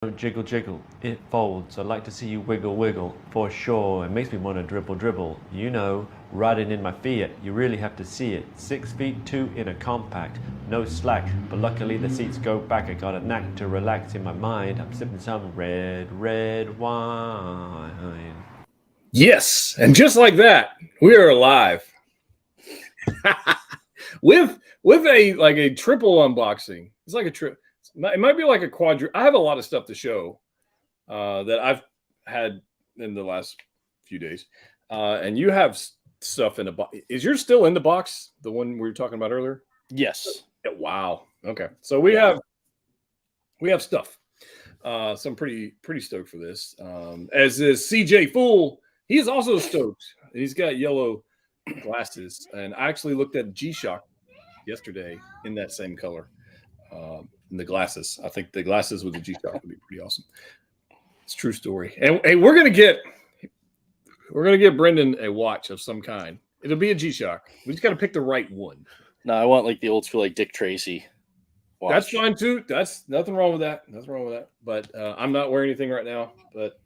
Don't jiggle jiggle, it folds. I'd like to see you wiggle wiggle, for sure. It makes me want to dribble dribble. You know, riding in my Fiat, you really have to see it. 6 feet 2 in a compact, no slack, but luckily the seats go back. I got a knack to relax in my mind. I'm sipping some red wine. Yes, and just like that, we are alive with a triple unboxing. It's like a trip. It might be like a quadruple. I have a lot of stuff to show that I've had in the last few days, and you have stuff in the box. Is yours still in the box? The one we were talking about earlier? Yes. Yeah, wow. Okay, so we have stuff. So I'm pretty stoked for this. As is CJ Fool, he is also stoked. He's got yellow glasses, and I actually looked at G-Shock yesterday in that same color. In the glasses, I think the glasses with the G-Shock would be pretty awesome. It's a true story. And we're gonna get Brendan a watch of some kind. It'll be a G-Shock. We just got to pick the right one. No, I want like the old school, like Dick Tracy watch. That's fine too. That's nothing wrong with that. Nothing wrong with that. But I'm not wearing anything right now. But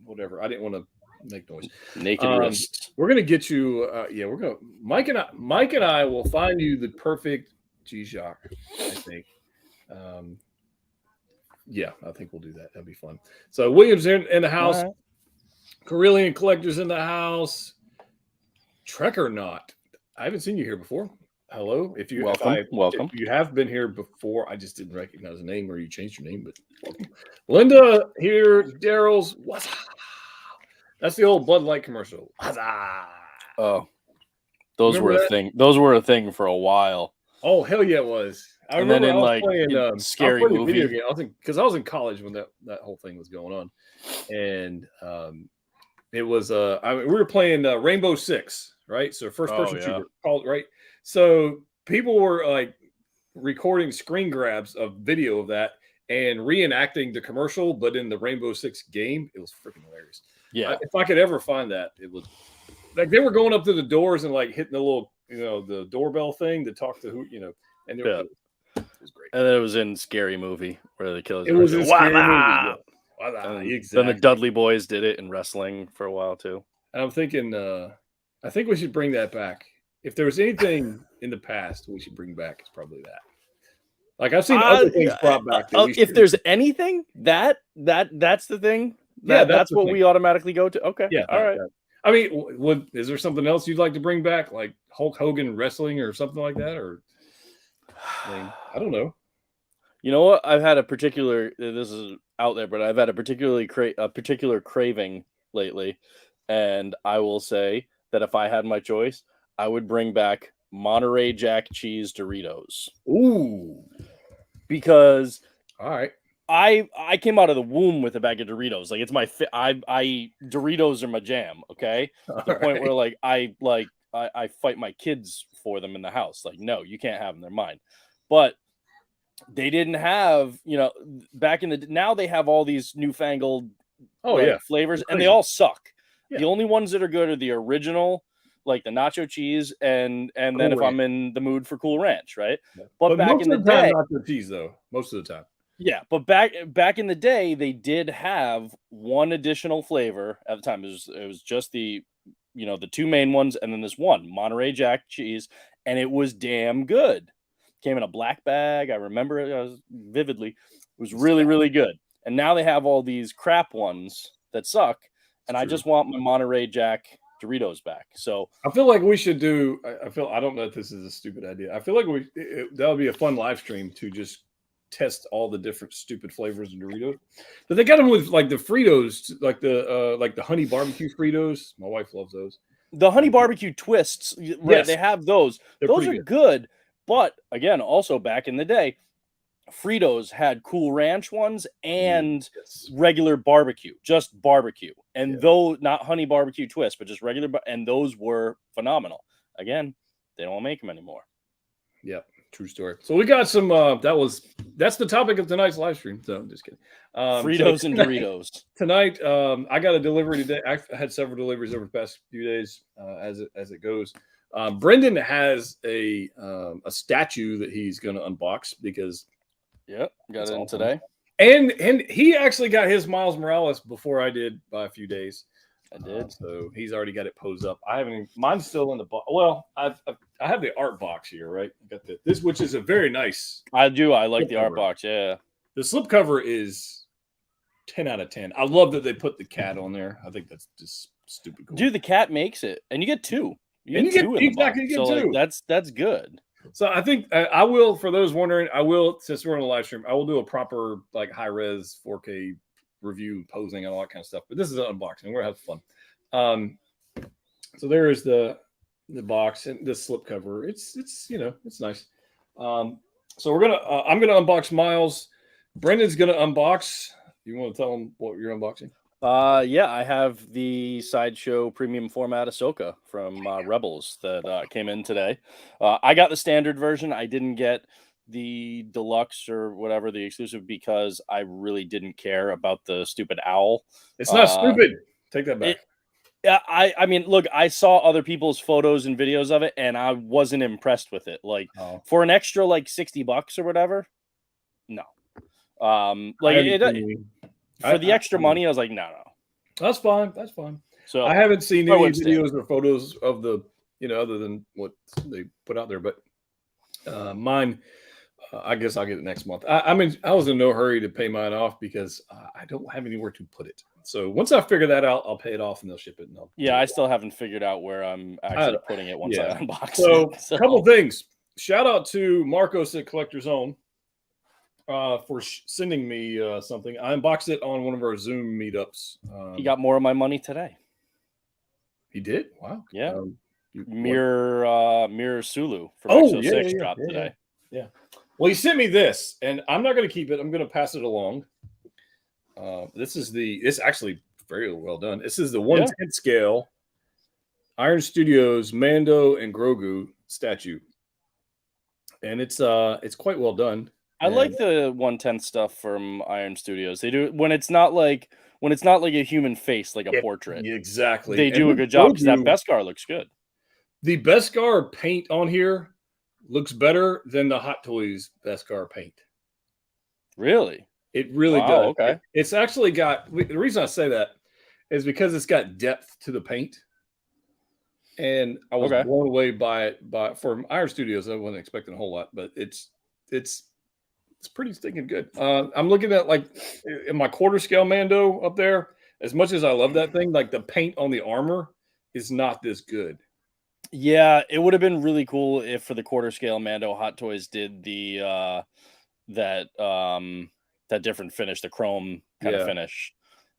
whatever. I didn't want to make noise. Naked wrists. We're gonna get you. We're gonna. Mike and I will find you the perfect G-Shock. I think. Yeah, I think we'll do that. That'd be fun. So Williams in the house. Right. Carillion Collectors in the house. Trek or not? I haven't seen you here before. Hello. If you welcome. If you have been here before, I just didn't recognize the name, or you changed your name, but welcome. Linda here. Daryl's. What's up? That's the old Bud Light commercial. What's up? Oh, those were a thing. Those were a thing for a while. Oh, hell yeah, it was. I remember I was playing scary movie. Video game. I was in college when that whole thing was going on, and it was we were playing Rainbow Six, right? So first person shooter called, right? So people were like recording screen grabs of video of that and reenacting the commercial, but in the Rainbow Six game. It was freaking hilarious. Yeah, if I could ever find that, it was like they were going up to the doors and like hitting the little, the doorbell thing to talk to who, and it was great. And then it was in Scary Movie where the killers. It was in Scary Movie. Yeah. Exactly. Then the Dudley Boys did it in wrestling for a while too. And I'm thinking, I think we should bring that back. If there was anything in the past we should bring back, it's probably that. Like I've seen other things brought back. If there's anything, that's the thing. That's what we automatically go to. Okay. Yeah. All right. I mean, is there something else you'd like to bring back, like Hulk Hogan wrestling or something like that? Or I don't know. You know what? I've had a particular. This is out there, but I've had a particular craving lately, and I will say that if I had my choice, I would bring back Monterey Jack cheese Doritos. Ooh, because all right. I came out of the womb with a bag of Doritos. Like it's my Doritos are my jam. Okay, to the point where like I fight my kids for them in the house. Like, no, you can't have them. They're mine. But they didn't have, back in the now they have all these newfangled flavors, and they all suck. Yeah. The only ones that are good are the original, like the nacho cheese, and then cool if ranch. I'm in the mood for Cool Ranch, right? Yeah. But back in the day, nacho cheese though. Most of the time. Yeah, but back in the day, they did have one additional flavor at the time. It was just the the two main ones, and then this one Monterey Jack cheese, and it was damn good. Came in a black bag. I remember it vividly. It was really, really good. And now they have all these crap ones that suck, and I just want my Monterey Jack Doritos back. So I feel like we should do. I don't know if this is a stupid idea. I feel like that would be a fun live stream to just test all the different stupid flavors of Doritos. But they got them with like the Fritos, like the honey barbecue Fritos. My wife loves those. The honey barbecue twists, right? Yes. They have those. Those are good. But again, also back in the day, Fritos had Cool Ranch ones and regular barbecue, just barbecue. And those, not honey barbecue twist, but just regular, and those were phenomenal. Again, they don't make them anymore. Yeah. True story. So we got some. That's the topic of tonight's live stream. So I'm just kidding. Fritos and Doritos tonight. I got a delivery today. I've had several deliveries over the past few days. As it goes, Brendan has a statue that he's going to unbox because. Yep, got it in today. And he actually got his Miles Morales before I did by a few days. I did. So he's already got it posed up. I haven't. Mine's still in the box. Well, I have the art box here, right? I got this, which is a very nice. I do. I like the art slipcover. box. Yeah. The slipcover is 10 out of 10. I love that they put the cat on there. I think that's just stupid cool. Dude, the cat makes it, and you get two. You get two in the box. You get so two. Like, that's good. So I think I will. For those wondering, I will. Since we're on a live stream, I will do a proper like high res 4K review, posing, and all that kind of stuff. But this is an unboxing. We're gonna have fun. So there is the box and the slipcover. It's it's nice. So we're gonna I'm gonna unbox Miles. Brendan's gonna unbox. You want to tell him what you're unboxing? Yeah, I have the Sideshow premium format Ahsoka from Rebels that came in today. I got the standard version. I didn't get the deluxe or whatever, the exclusive, because I really didn't care about the stupid owl. It's not stupid. Take that back. Yeah, I mean, look, I saw other people's photos and videos of it, and I wasn't impressed with it. Like for an extra like $60 or whatever, no. For the extra money, I was like, no. That's fine. That's fine. So I haven't seen any videos or photos of the, other than what they put out there. But mine, I guess I'll get it next month. I mean, I was in no hurry to pay mine off because I don't have anywhere to put it. So once I figure that out, I'll pay it off and they'll ship it. And I still haven't figured out where I'm actually putting it once I unbox it. So a couple things. Shout out to Marcos at Collector's Own. For sending me something. I unboxed it on one of our Zoom meetups. He got more of my money today. He did? Wow. Yeah. Mirror Sulu from X06 dropped today. Yeah. Well, he sent me this, and I'm not going to keep it. I'm going to pass it along. It's actually very well done. This is the 1/10 scale Iron Studios Mando and Grogu statue. And it's quite well done. I like the 1/10 stuff from Iron Studios. They do when it's not like a human face, like a portrait. Exactly. They do a good job because that Beskar looks good. The Beskar paint on here looks better than the Hot Toys Beskar paint. Really? It really does. Okay. It's actually got, the reason I say that is because it's got depth to the paint. And I was blown away by it. From Iron Studios, I wasn't expecting a whole lot, but it's pretty stinking good. I'm looking at like in my quarter scale Mando up there. As much as I love that thing, like the paint on the armor is not this good. Yeah, it would have been really cool if for the quarter scale Mando, Hot Toys did the that different finish, the chrome kind of finish.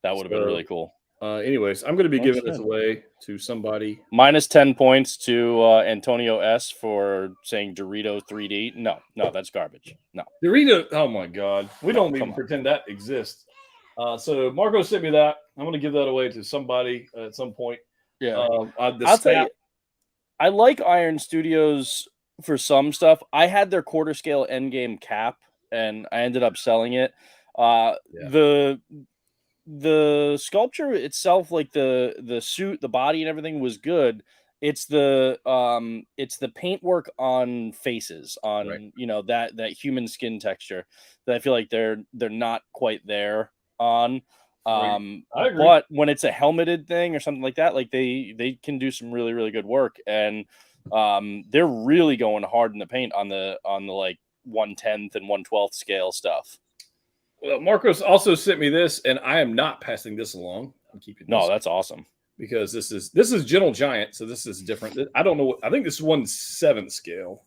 That would have been really cool. Anyways, I'm going to be giving this away to somebody. Minus 10 points to Antonio S for saying Dorito 3D. No, that's garbage. No. Dorito, oh my God. We don't even pretend that exists. So Marco sent me that. I'm going to give that away to somebody at some point. Yeah. I'll tell you, I like Iron Studios for some stuff. I had their quarter scale endgame cap, and I ended up selling it. The sculpture itself, like the suit, the body, and everything was good. It's the paintwork on faces, on that human skin texture that I feel like they're not quite there on. I agree. But when it's a helmeted thing or something like that, like they can do some really, really good work, and they're really going hard in the paint on the like 1/10 and 1/12 scale stuff. Well, Marcos also sent me this, and I am not passing this along. I'm keeping this. No, that's awesome. Because this is Gentle Giant, so this is different. I don't know. I think this is 1/7 scale.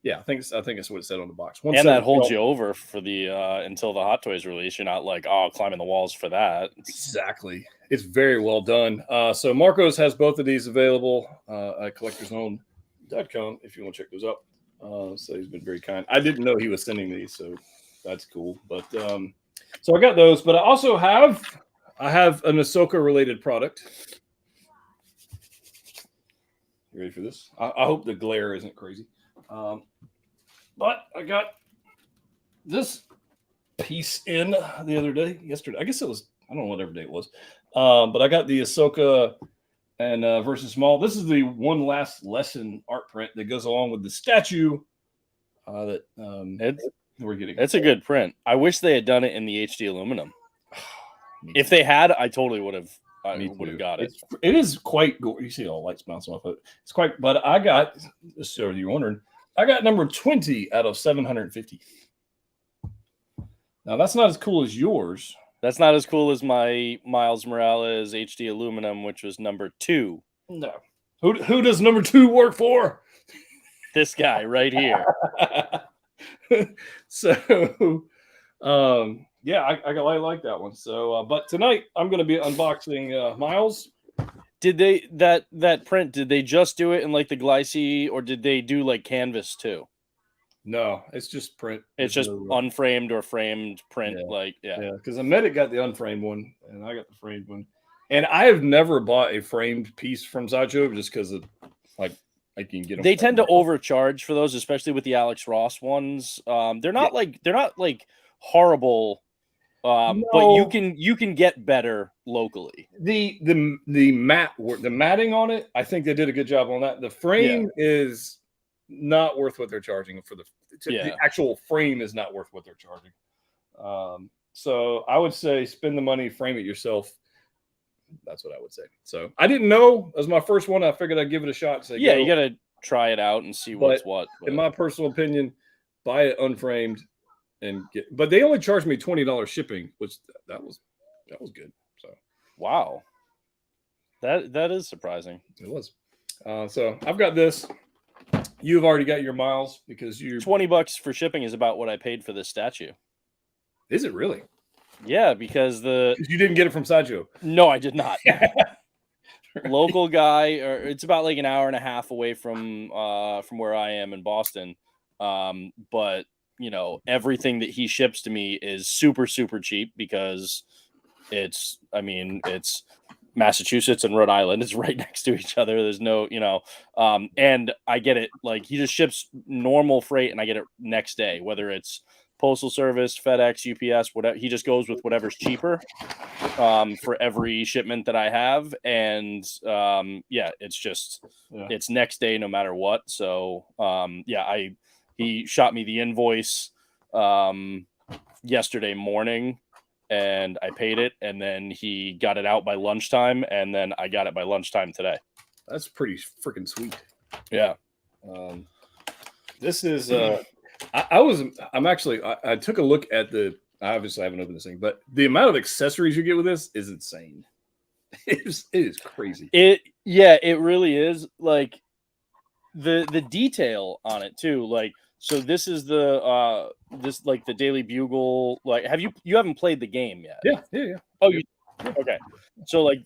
Yeah, I think it's what it said on the box. And that holds you over for the until the Hot Toys release. You're not like, climbing the walls for that. Exactly. It's very well done. So Marcos has both of these available at collectorsown.com if you want to check those out. So he's been very kind. I didn't know he was sending these, so that's cool. But so I got those, but I also have an Ahsoka related product. You ready for this? I hope the glare isn't crazy. But I got this piece in the other day, yesterday. I guess it was, I don't know whatever day it was. But I got the Ahsoka and versus Maul. This is the One Last Lesson art print that goes along with the statue. We're getting It's a good print. I wish they had done it in the HD aluminum. If they had, I totally would have. I would have got it. It is quite good. You see all the lights bouncing off it. It's quite. But I got. So you're wondering, I got number 20 out of 750. Now that's not as cool as yours. That's not as cool as my Miles Morales HD aluminum, which was number 2. No. Who does number 2 work for? This guy right here. So, yeah, I like that one. So, but tonight I'm going to be unboxing Miles. Did they that print? Did they just do it in like the Glycine, or did they do like canvas too? No, it's just print. It's just unframed or framed print. Yeah. Because the Medic got the unframed one, and I got the framed one. And I have never bought a framed piece from Sideshow just because of like I can get them. They tend to overcharge for those, especially with the Alex Ross ones. They're not like horrible, No. but you can get better locally. The matting on it, I think they did a good job on that. The frame is not worth what they're charging for the actual frame is not worth what they're charging. So I would say spend the money, frame it yourself. That's what I would say. So I didn't know it was my first one. I figured I'd give it a shot. So you got to try it out and see what's what. But in my personal opinion, buy it unframed and get. But they only charged me $20 shipping, which that was good. So wow, that is surprising. It was. So I've got this. You've already got your Miles because you $20 for shipping is about what I paid for this statue. Is it really? Yeah, because you didn't get it from Sideshow. No, I did not. Local guy, or it's about like an hour and a half away from where I am in Boston. But you know, everything that he ships to me is super, super cheap because it's Massachusetts and Rhode Island. It's right next to each other. There's no, and I get it. Like he just ships normal freight and I get it next day, whether it's Postal Service, FedEx, UPS, whatever. He just goes with whatever's cheaper for every shipment that I have. And it's next day no matter what. So he shot me the invoice yesterday morning and I paid it, and then he got it out by lunchtime, and then I got it by lunchtime today. That's pretty freaking sweet. Yeah. This is I took a look at obviously I haven't opened this thing, but the amount of accessories you get with this is insane. It is crazy. It really is. Like the detail on it too. Like, so this is the Daily Bugle. Like, you haven't played the game yet? Yeah. Oh, okay. So like,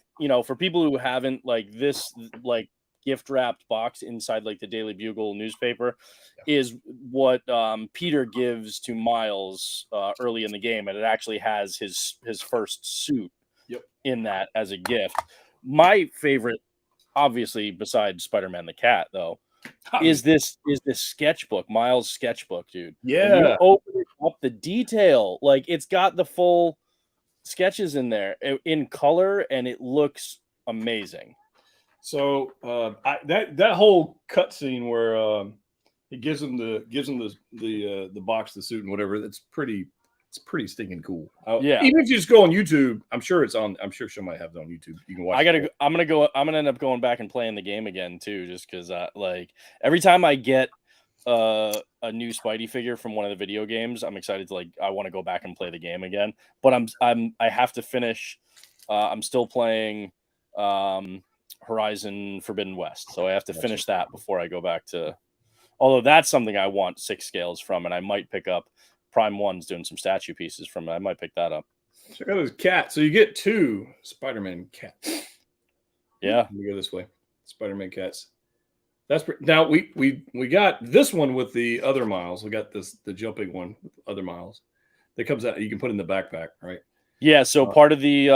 for people who haven't, like, this like gift wrapped box inside like the Daily Bugle newspaper is what Peter gives to Miles early in the game, and it actually has his first suit in that as a gift. My favorite, obviously, besides Spider-Man the Cat, though, is this sketchbook, Miles' sketchbook, dude. Yeah. When you open it up, the detail, like it's got the full sketches in there in color, and it looks amazing. So that whole cutscene where he gives him the box, the suit, and whatever, it's pretty stinking cool. Yeah. Even if you just go on YouTube, I'm sure somebody have it on YouTube. You can watch. I'm gonna end up going back and playing the game again too, just because like every time I get a new Spidey figure from one of the video games, I'm excited to I want to go back and play the game again. But I have to finish. I'm still playing Horizon Forbidden West, so I have to finish that before I go back to. Although that's something I want 6 scales from, and I might pick up. Prime 1's doing some statue pieces from it. I might pick that up. Check out his cat. So you get 2 Spider-Man cats. Yeah. We go this way. Spider-Man cats. Now we got this one with the other Miles. We got the jumping one with other Miles. That comes out. You can put in the backpack, right? Yeah. So part of the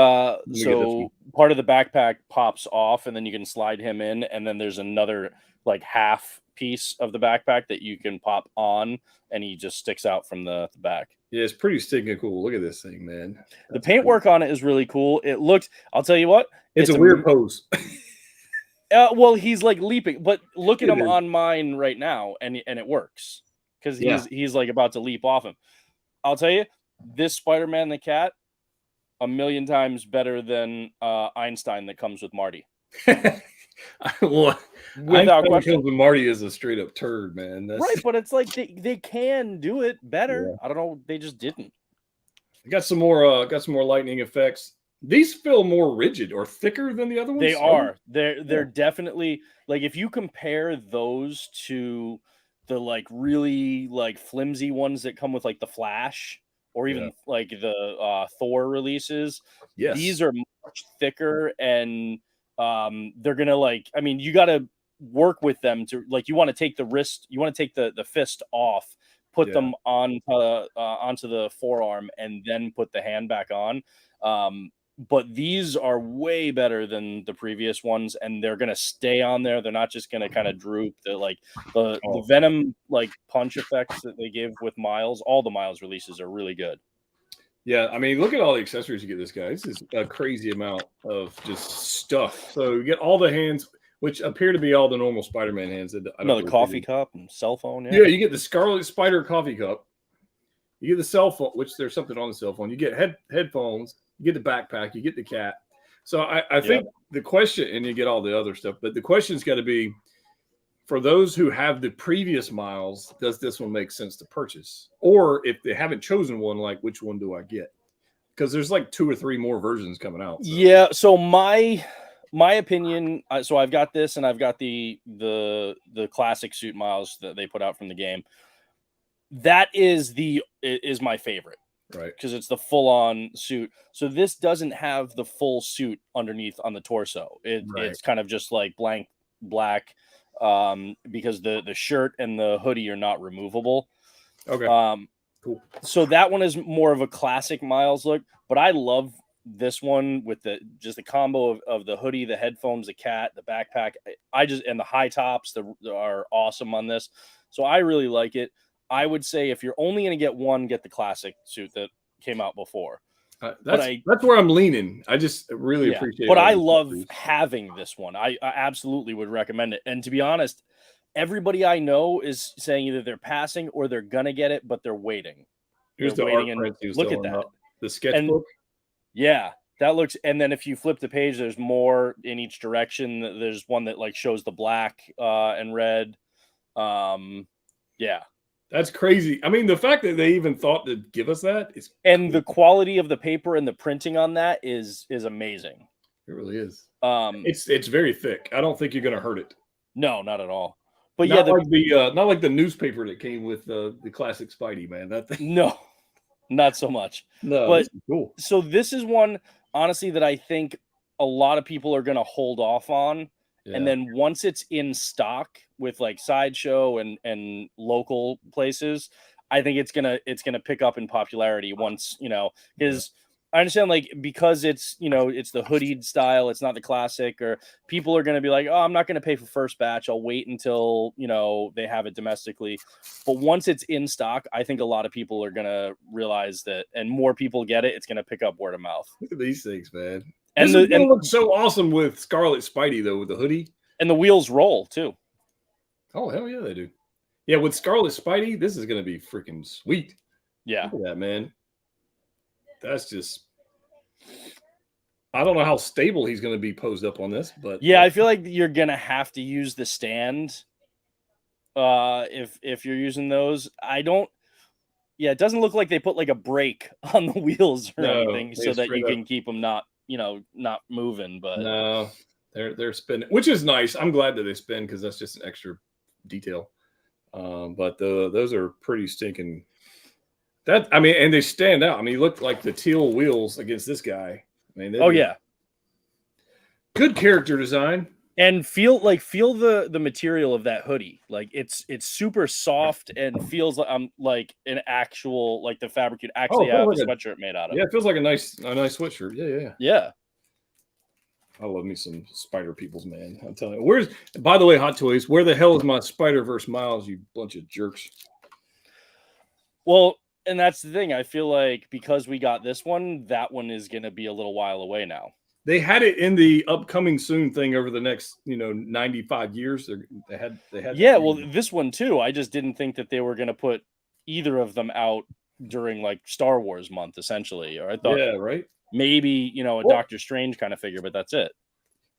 backpack pops off, and then you can slide him in, and then there's another like half piece of the backpack that you can pop on, and he just sticks out from the back. Yeah, it's pretty stinking cool. Look at this thing, man. The paintwork on it is really cool. It looks, I'll tell you what, it's a weird pose. Well, he's like leaping, but look at him on mine right now, and it works. because he's like about to leap off him. I'll tell you, this Spider-Man the cat, a million times better than Einstein that comes with Marty. Well, Without question. Comes with Marty is a straight up turd, man. Right, but it's like they can do it better. Yeah. I don't know, they just didn't. I got some more lightning effects. These feel more rigid or thicker than the other ones. They are. They're definitely, like, if you compare those to the like really like flimsy ones that come with like the Flash or even like the Thor releases, these are much thicker, and they're gonna, like, I mean, you gotta work with them to, like, you want to take the wrist, you want to take the fist off, put them onto the forearm, and then put the hand back on. But these are way better than the previous ones, and they're gonna stay on there. They're not just gonna kind of droop. They're like the Venom like punch effects that they give with Miles. All the Miles releases are really good. Yeah, I mean, look at all the accessories you get. This guy, this is a crazy amount of just stuff. So you get all the hands, which appear to be all the normal Spider-Man hands. The coffee cup and cell phone. Yeah, you get the Scarlet Spider coffee cup. You get the cell phone, which there's something on the cell phone. You get headphones. You get the backpack. You get the cat. So I think the question, and you get all the other stuff, but the question's got to be, for those who have the previous Miles, does this one make sense to purchase? Or if they haven't chosen one, like, which one do I get? Because there's like 2 or 3 more versions coming out. So. Yeah. So my opinion. So I've got this, and I've got the classic suit Miles that they put out from the game. That is my favorite. Right. Because it's the full-on suit. So this doesn't have the full suit underneath on the torso. It's kind of just like blank black, because the shirt and the hoodie are not removable. Okay. Cool. So that one is more of a classic Miles look, but I love this one with the combo of the hoodie, the headphones, the cat, the backpack. And the high tops are awesome on this. So I really like it. I would say if you're only going to get one, get the classic suit that came out before. That's where I'm leaning. I just really appreciate it. But I love having this one. I absolutely would recommend it. And to be honest, everybody I know is saying either they're passing or they're going to get it, but they're waiting. Here's the art print. Look at that. The sketchbook. That looks, and then if you flip the page, there's more in each direction. There's one that like shows the black and red. That's crazy. I mean, the fact that they even thought to give us that is, and the quality of the paper and the printing on that is amazing. It really is. It's very thick. I don't think you're going to hurt it. No, not at all. But not like the newspaper that came with the classic Spidey, man. That thing. No, not so much. No, but cool. So this is one, honestly, that I think a lot of people are going to hold off on. Yeah. And then once it's in stock with like Sideshow and local places, I think it's gonna pick up in popularity once, because I understand, like, because it's it's the hoodied style, it's not the classic, or people are gonna be like, oh, I'm not gonna pay for first batch, I'll wait until they have it domestically. But once it's in stock, I think a lot of people are gonna realize that, and more people get it. It's gonna pick up word of mouth. Look at these things, man. And this looks so awesome with Scarlet Spidey, though, with the hoodie. And the wheels roll, too. Oh, hell yeah, they do. Yeah, with Scarlet Spidey, this is going to be freaking sweet. Yeah. Look at that, man. That's just... I don't know how stable he's going to be posed up on this, but... Yeah, I feel like you're going to have to use the stand if you're using those. Yeah, it doesn't look like they put like a brake on the wheels or anything so that you can keep them not moving. But no, they're spinning, which is nice. I'm glad that they spin because that's just an extra detail. But those are pretty stinking. And they stand out. I mean, you look like the teal wheels against this guy. I mean, good character design. And feel the material of that hoodie. Like it's super soft and feels like an actual, like the fabric you'd actually have a sweatshirt made out of. Yeah, it feels like a nice sweatshirt. Yeah. I love me some Spider Peoples, man. I'm telling you. By the way, Hot Toys, where the hell is my Spider-Verse Miles, you bunch of jerks? Well, and that's the thing. I feel like because we got this one, that one is going to be a little while away now. They had it in the upcoming soon thing over the next, 95 years. They had. Yeah, well, this one too. I just didn't think that they were going to put either of them out during like Star Wars month, essentially. Or I thought, yeah, right. Maybe a Doctor Strange kind of figure, but that's it.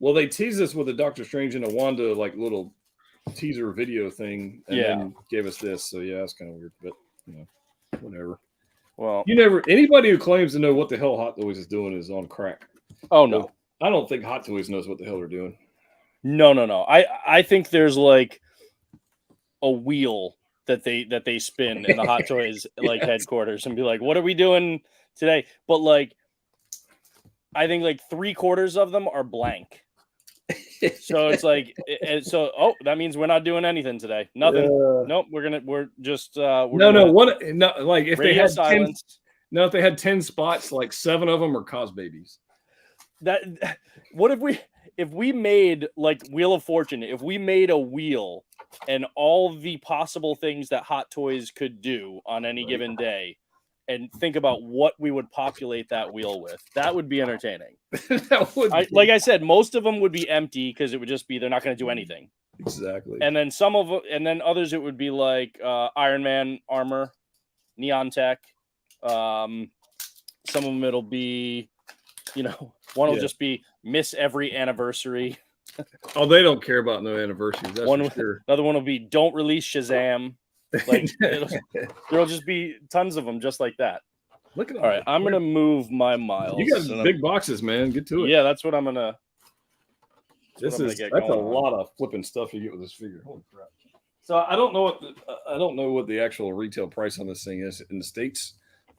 Well, they teased us with a Doctor Strange and a Wanda like little teaser video thing, and then gave us this. So yeah, that's kind of weird, but whatever. Well, anybody who claims to know what the hell Hot Toys is doing is on crack. Oh no, I don't think Hot Toys knows what the hell they're doing. No. I think there's like a wheel that they spin in the Hot Toys like headquarters and be like, what are we doing today? But like, I think like 3/4 of them are blank. So it's like, that means we're not doing anything today. Nothing. Nope. We're just like if they had silence. 10, if they had 10 spots, like 7 of them are cos babies. What if we made like Wheel of Fortune, if we made a wheel and all the possible things that Hot Toys could do on any given day, and think about what we would populate that wheel with, that would be entertaining. Like I said, most of them would be empty because it would just be, they're not going to do anything. Exactly. And then others, it would be like Iron Man armor, Neon Tech. Some of them it'll be, one will just be miss every anniversary. Oh, they don't care about no anniversaries. That's for sure. Another one will be don't release Shazam. Like there'll just be tons of them just like that. Look at all right. I'm gonna move my miles. You got big boxes, man. Get to it. Yeah, that's what I'm gonna. That's a lot of flipping stuff you get with this figure. Holy crap! So I don't know what the actual retail price on this thing is in the States,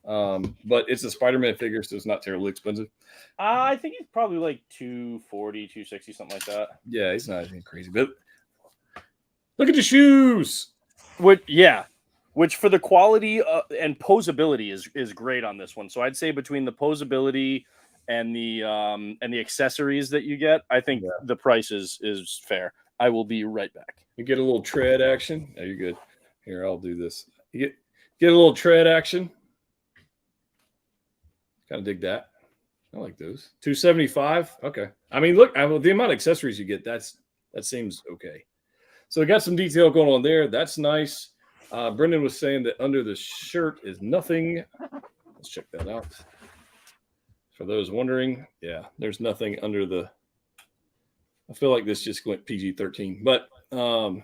but it's a Spider-Man figure, so it's not terribly expensive. I think it's probably like $240, $260, something like that. Yeah, it's not anything crazy, but look at the shoes. Which for the quality and posability is great on this one. So I'd say between the posability and the accessories that you get, I think the price is fair. I will be right back. You get a little tread action. Oh, you're good. Here, I'll do this. You get a little tread action. Kind of dig that. I like those. $275. Okay. I mean, look, the amount of accessories you get, that seems okay. So we got some detail going on there. That's nice. Brendan was saying that under the shirt is nothing. Let's check that out. For those wondering, there's nothing under the. I feel like this just went PG-13, but so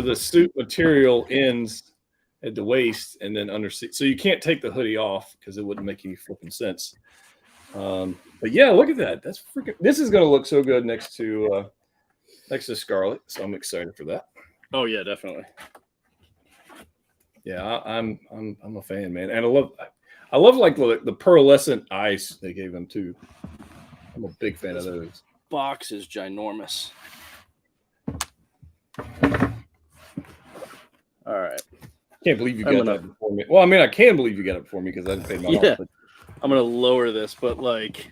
the suit material ends at the waist and then under. So you can't take the hoodie off because it wouldn't make any flipping sense. But yeah, look at that. That's freaking. This is going to look so good next to Scarlet. So I'm excited for that. Oh yeah, definitely. Yeah, I'm a fan, man, and I love like the pearlescent ice they gave him too. I'm a big fan of those. Box is ginormous. All right. Can't believe you got that before me. Well, I mean, I can believe you got it before me because I didn't pay my off. I'm gonna lower this, but like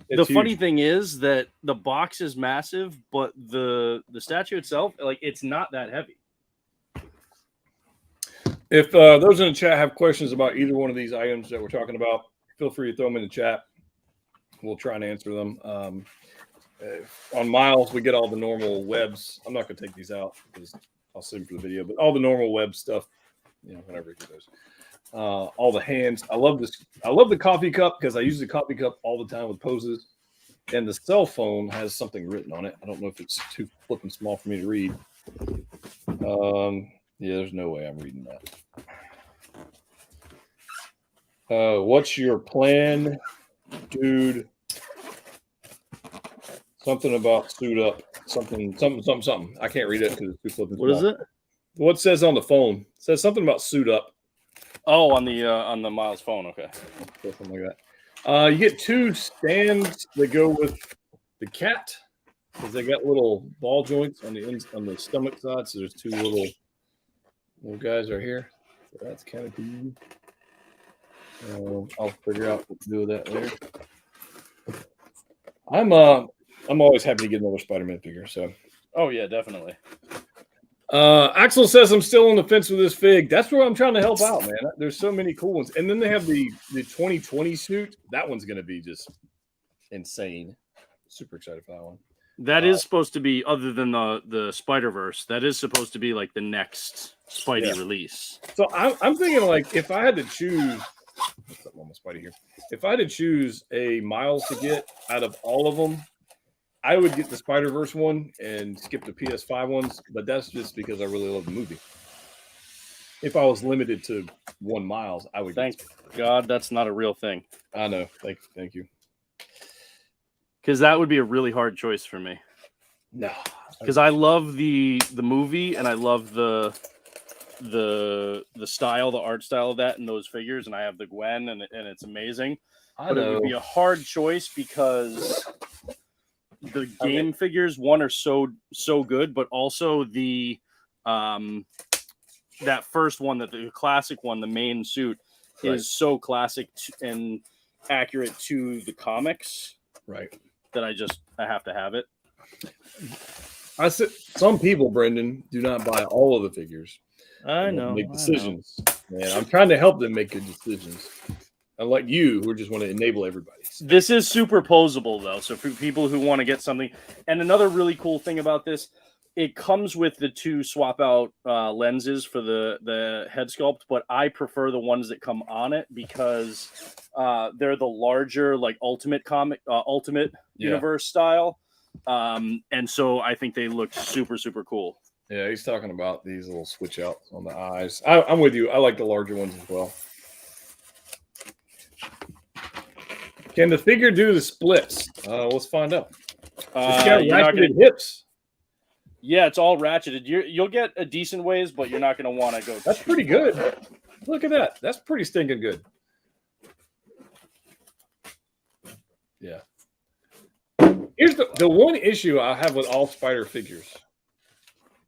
the funny thing is that the box is massive, but the statue itself, like it's not that heavy. If those in the chat have questions about either one of these items that we're talking about, feel free to throw them in the chat. We'll try and answer them. On Miles, we get all the normal webs. I'm not going to take these out because I'll save them for the video, but all the normal web stuff, whenever it goes. All the hands. I love this. I love the coffee cup because I use the coffee cup all the time with poses. And the cell phone has something written on it. I don't know if it's too flipping small for me to read. Yeah, there's no way I'm reading that. What's your plan, dude? Something about suit up. Something. I can't read it because it's too flipping small. What is it? What it says on the phone? It says something about suit up. Oh, on the Miles phone. Okay. Something like that. You get 2 stands that go with the cat because they got little ball joints on the stomach side. So there's 2 little guys right here. So that's kind of cool. I'll figure out what to do with that later. I'm always happy to get another Spider-Man figure. So. Oh yeah, definitely. Axel says I'm still on the fence with this fig. That's where I'm trying to help out, man. There's so many cool ones, and then they have the 2020 suit. That one's going to be just insane. Super excited for that one. That is supposed to be, other than the Spider-Verse, that is supposed to be like the next Spidey release. So I'm thinking, like, if I had to choose, what's up on my Spidey here? If I had to choose a Miles to get out of all of them, I would get the Spider-Verse one and skip the PS5 ones. But that's just because I really love the movie. If I was limited to one Miles, I would. Thank God that's not a real thing. I know. Thank you. Because that would be a really hard choice for me. No, because I love the movie and I love the style, the art style of that and those figures, and I have the Gwen and it's amazing. But it would be a hard choice because the game figures, one, are so good, but also the that first one, that the classic one, the main suit, is so classic and accurate to the comics, right? That I have to have it. I said some people, Brendan, do not buy all of the figures. I know. Make decisions, man. I'm trying to help them make good decisions. Unlike you, who just want to enable everybody. This is superposable, though. So for people who want to get something, and another really cool thing about this, it comes with the 2 swap out lenses for the head sculpt, but I prefer the ones that come on it because they're the larger, like Ultimate Universe style. And so I think they look super, super cool. Yeah, he's talking about these little switch outs on the eyes. I'm with you. I like the larger ones as well. Can the figure do the splits? Let's find out. It's got ratcheted hips. Yeah, it's all ratcheted. You'll get a decent ways, but you're not going to want to go. That's pretty good. Look at that. That's pretty stinking good. Yeah. Here's the one issue I have with all Spider figures,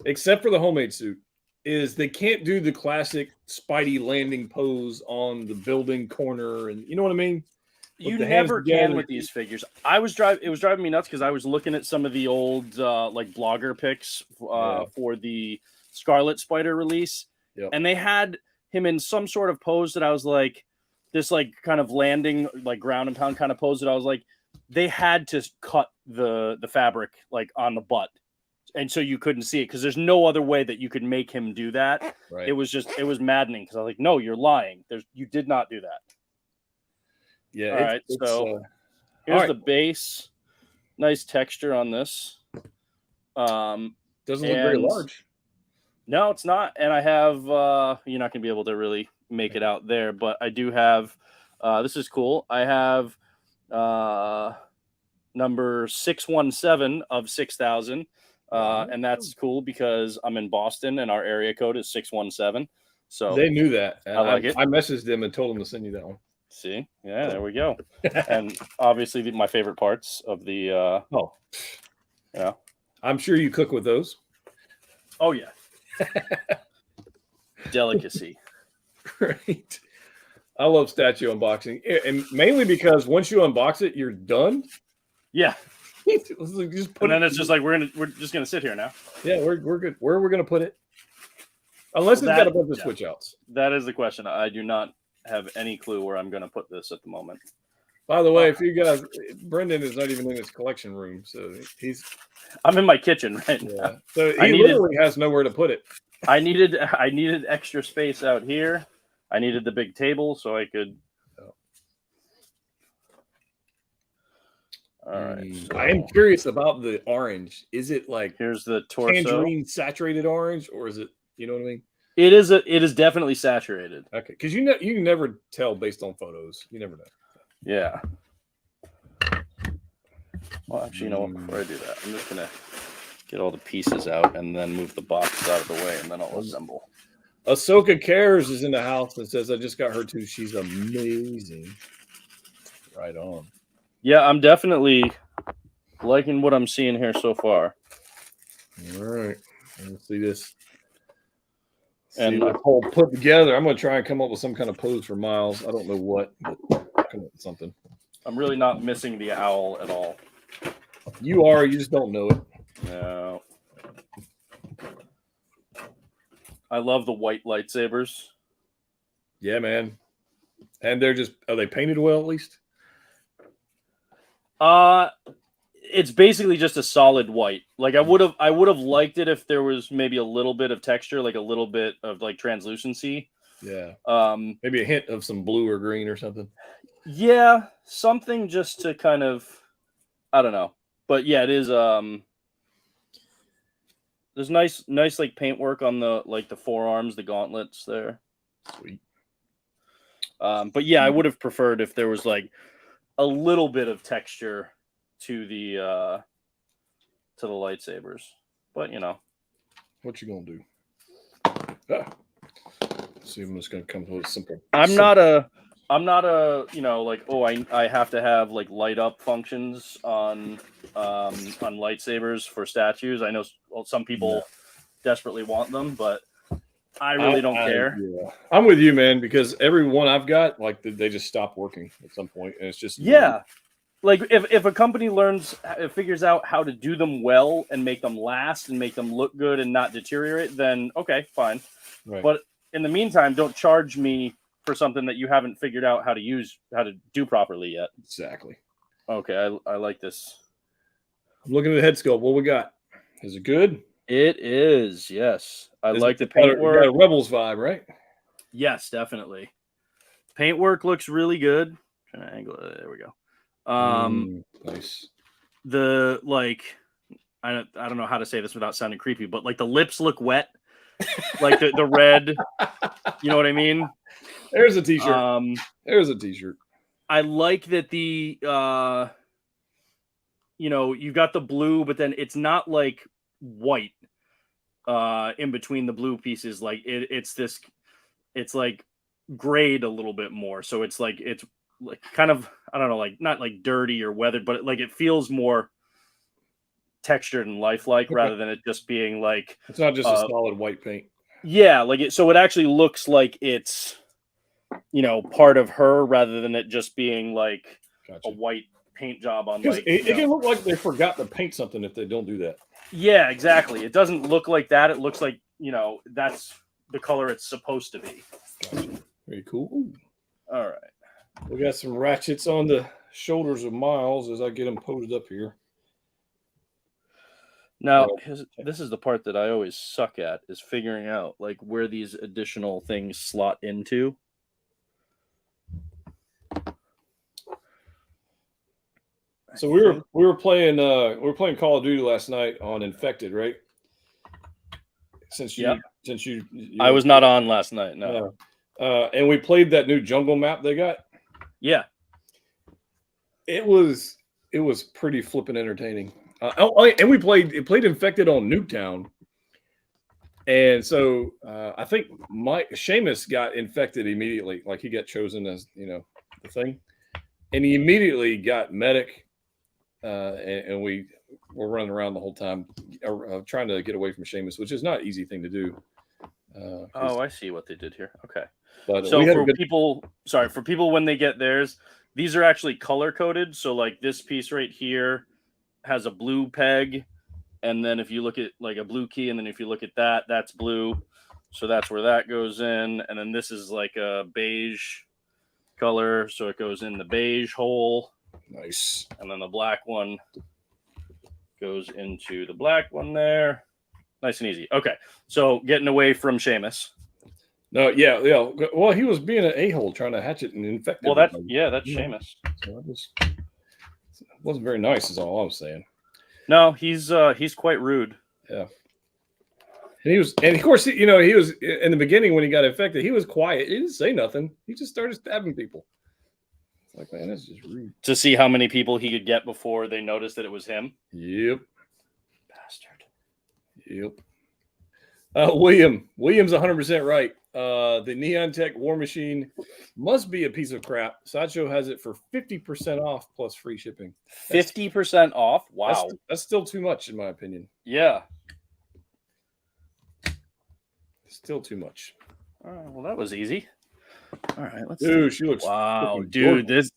except for the homemade suit, is they can't do the classic Spidey landing pose on the building corner, and you know what I mean? You never can with these figures. It was driving me nuts because I was looking at some of the old like blogger pics for the Scarlet Spider release, and they had him in some sort of pose that I was like, this like kind of landing, like ground and pound kind of pose that I was like, they had to cut the fabric like on the butt, and so you couldn't see it because there's no other way that you could make him do that. Right. It was maddening because I was like, no, you're lying. You did not do that. Yeah. All right. So here's the base. Nice texture on this. Doesn't look very large. No, it's not. And I have, you're not going to be able to really make it out there, but I do have, this is cool. I have number 617 of 6,000. And that's cool because I'm in Boston and our area code is 617. So they knew that. And I like it. I messaged them and told them to send you that one. See, yeah, there we go. And obviously, my favorite parts of the yeah, I'm sure you cook with those. Oh yeah, delicacy. Right. I love statue unboxing, and mainly because once you unbox it, you're done. Yeah. Just put and then it's just like we're just gonna sit here now. Yeah, we're good. Where are we gonna put it? Unless it's got a bunch of switch outs. That is the question. I do not have any clue where I'm going to put this at the moment. By the way, if you guys, Brendan is not even in his collection room, so I'm in my kitchen right now. So he literally has nowhere to put it. I needed extra space out here. I needed the big table so I could. All right. So I am curious about the orange. Is it like here's the torso tangerine saturated orange, or is it? You know what I mean? It is definitely saturated. Okay, because you can never tell based on photos. You never know. Yeah. Well, actually, you know what? Before I do that, I'm just gonna get all the pieces out and then move the box out of the way, and then I'll assemble. Ahsoka Cares is in the house and says, "I just got her too. She's amazing." Right on. Yeah, I'm definitely liking what I'm seeing here so far. All right, let's see this. And whole put together. I'm going to try and come up with some kind of pose for Miles. I don't know what, but come up with something. I'm really not missing the owl at all. You are. You just don't know it. No. I love the white lightsabers. Yeah, man. And are they painted well at least? It's basically just a solid white. Like I would have liked it if there was maybe a little bit of texture, like a little bit of like translucency. Yeah. Um, Maybe a hint of some blue or green or something. yeah, something just to kind of, I don't know. But yeah, it is. There's nice like paintwork on the like the forearms, the gauntlets there. Sweet. But yeah, I would have preferred if there was like a little bit of texture to the lightsabers. But you know, What you gonna do? Ah. See, I'm just gonna come to a simple. I'm not a you know, like, oh, I have to have like light up functions on lightsabers for statues. I know some people desperately want them, but I really don't care. Yeah. I'm with you, man, because every one I've got, like, they just stop working at some point, and it's just Like if a company figures out how to do them well and make them last and make them look good and not deteriorate, then okay, fine. Right. But in the meantime, don't charge me for something that you haven't figured out how to do properly yet. Exactly. Okay, I like this. I'm looking at the head sculpt. What we got? Is it good? It is, yes. I like the You got paintwork. a Rebels vibe, right? Yes, definitely. Paintwork looks really good. Trying to angle it. There we go. Nice. The like, I don't know how to say this without sounding creepy, but like the lips look wet, like the red. You know what I mean? There's a t-shirt. There's a t-shirt. I like that the you know, you've got the blue, but then it's not like white in between the blue pieces. Like it's like grayed a little bit more. So it's like kind of, I don't know, like not like dirty or weathered, but like it feels more textured and lifelike rather than it just being like it's not just a solid white paint. Yeah, like it, so it actually looks like it's, you know, part of her rather than it just being like a white paint job on like it can look like they forgot to paint something if they don't do that. Yeah, exactly. It doesn't look like that. It looks like, you know, that's the color it's supposed to be. Gotcha. Very cool. Ooh. All right. We got some ratchets on the shoulders of Miles as I get them posed up here. Now, this is the part that I always suck at, is figuring out like where these additional things slot into. So we were playing Call of Duty last night on Infected, right? Since you I was not on last night, no. And we played that new jungle map they got. Yeah. It was pretty flippin' entertaining. And we played Infected on Nuketown. And so I think Seamus got infected immediately. Like he got chosen as, you know, the thing. And he immediately got medic. And we were running around the whole time trying to get away from Seamus, which is not an easy thing to do. I see what they did here. Okay. But so for people when they get theirs, these are actually color coded. So like this piece right here has a blue peg, and then if you look at like a blue key, and then if you look at that, that's blue. So that's where that goes in, and then this is like a beige color, so it goes in the beige hole. Nice. And then the black one goes into the black one there. Nice and easy. Okay, so getting away from Seamus. No, yeah. Well, he was being an a-hole trying to hatch it and infect. Well, that's Seamus. So it wasn't very nice, is all I'm saying. No, he's quite rude. Yeah. And of course, you know, he was in the beginning when he got infected. He was quiet. He didn't say nothing. He just started stabbing people. It's like, man, that's just rude. To see how many people he could get before they noticed that it was him. Yep. Bastard. Yep. William's 100% right. The Neon Tech War Machine must be a piece of crap. Sideshow has it for 50% off plus free shipping. 50% off? Wow. That's still too much, in my opinion. Yeah. Still too much. Well, that was easy. All right, let's. Dude, she looks. Wow, dude, this.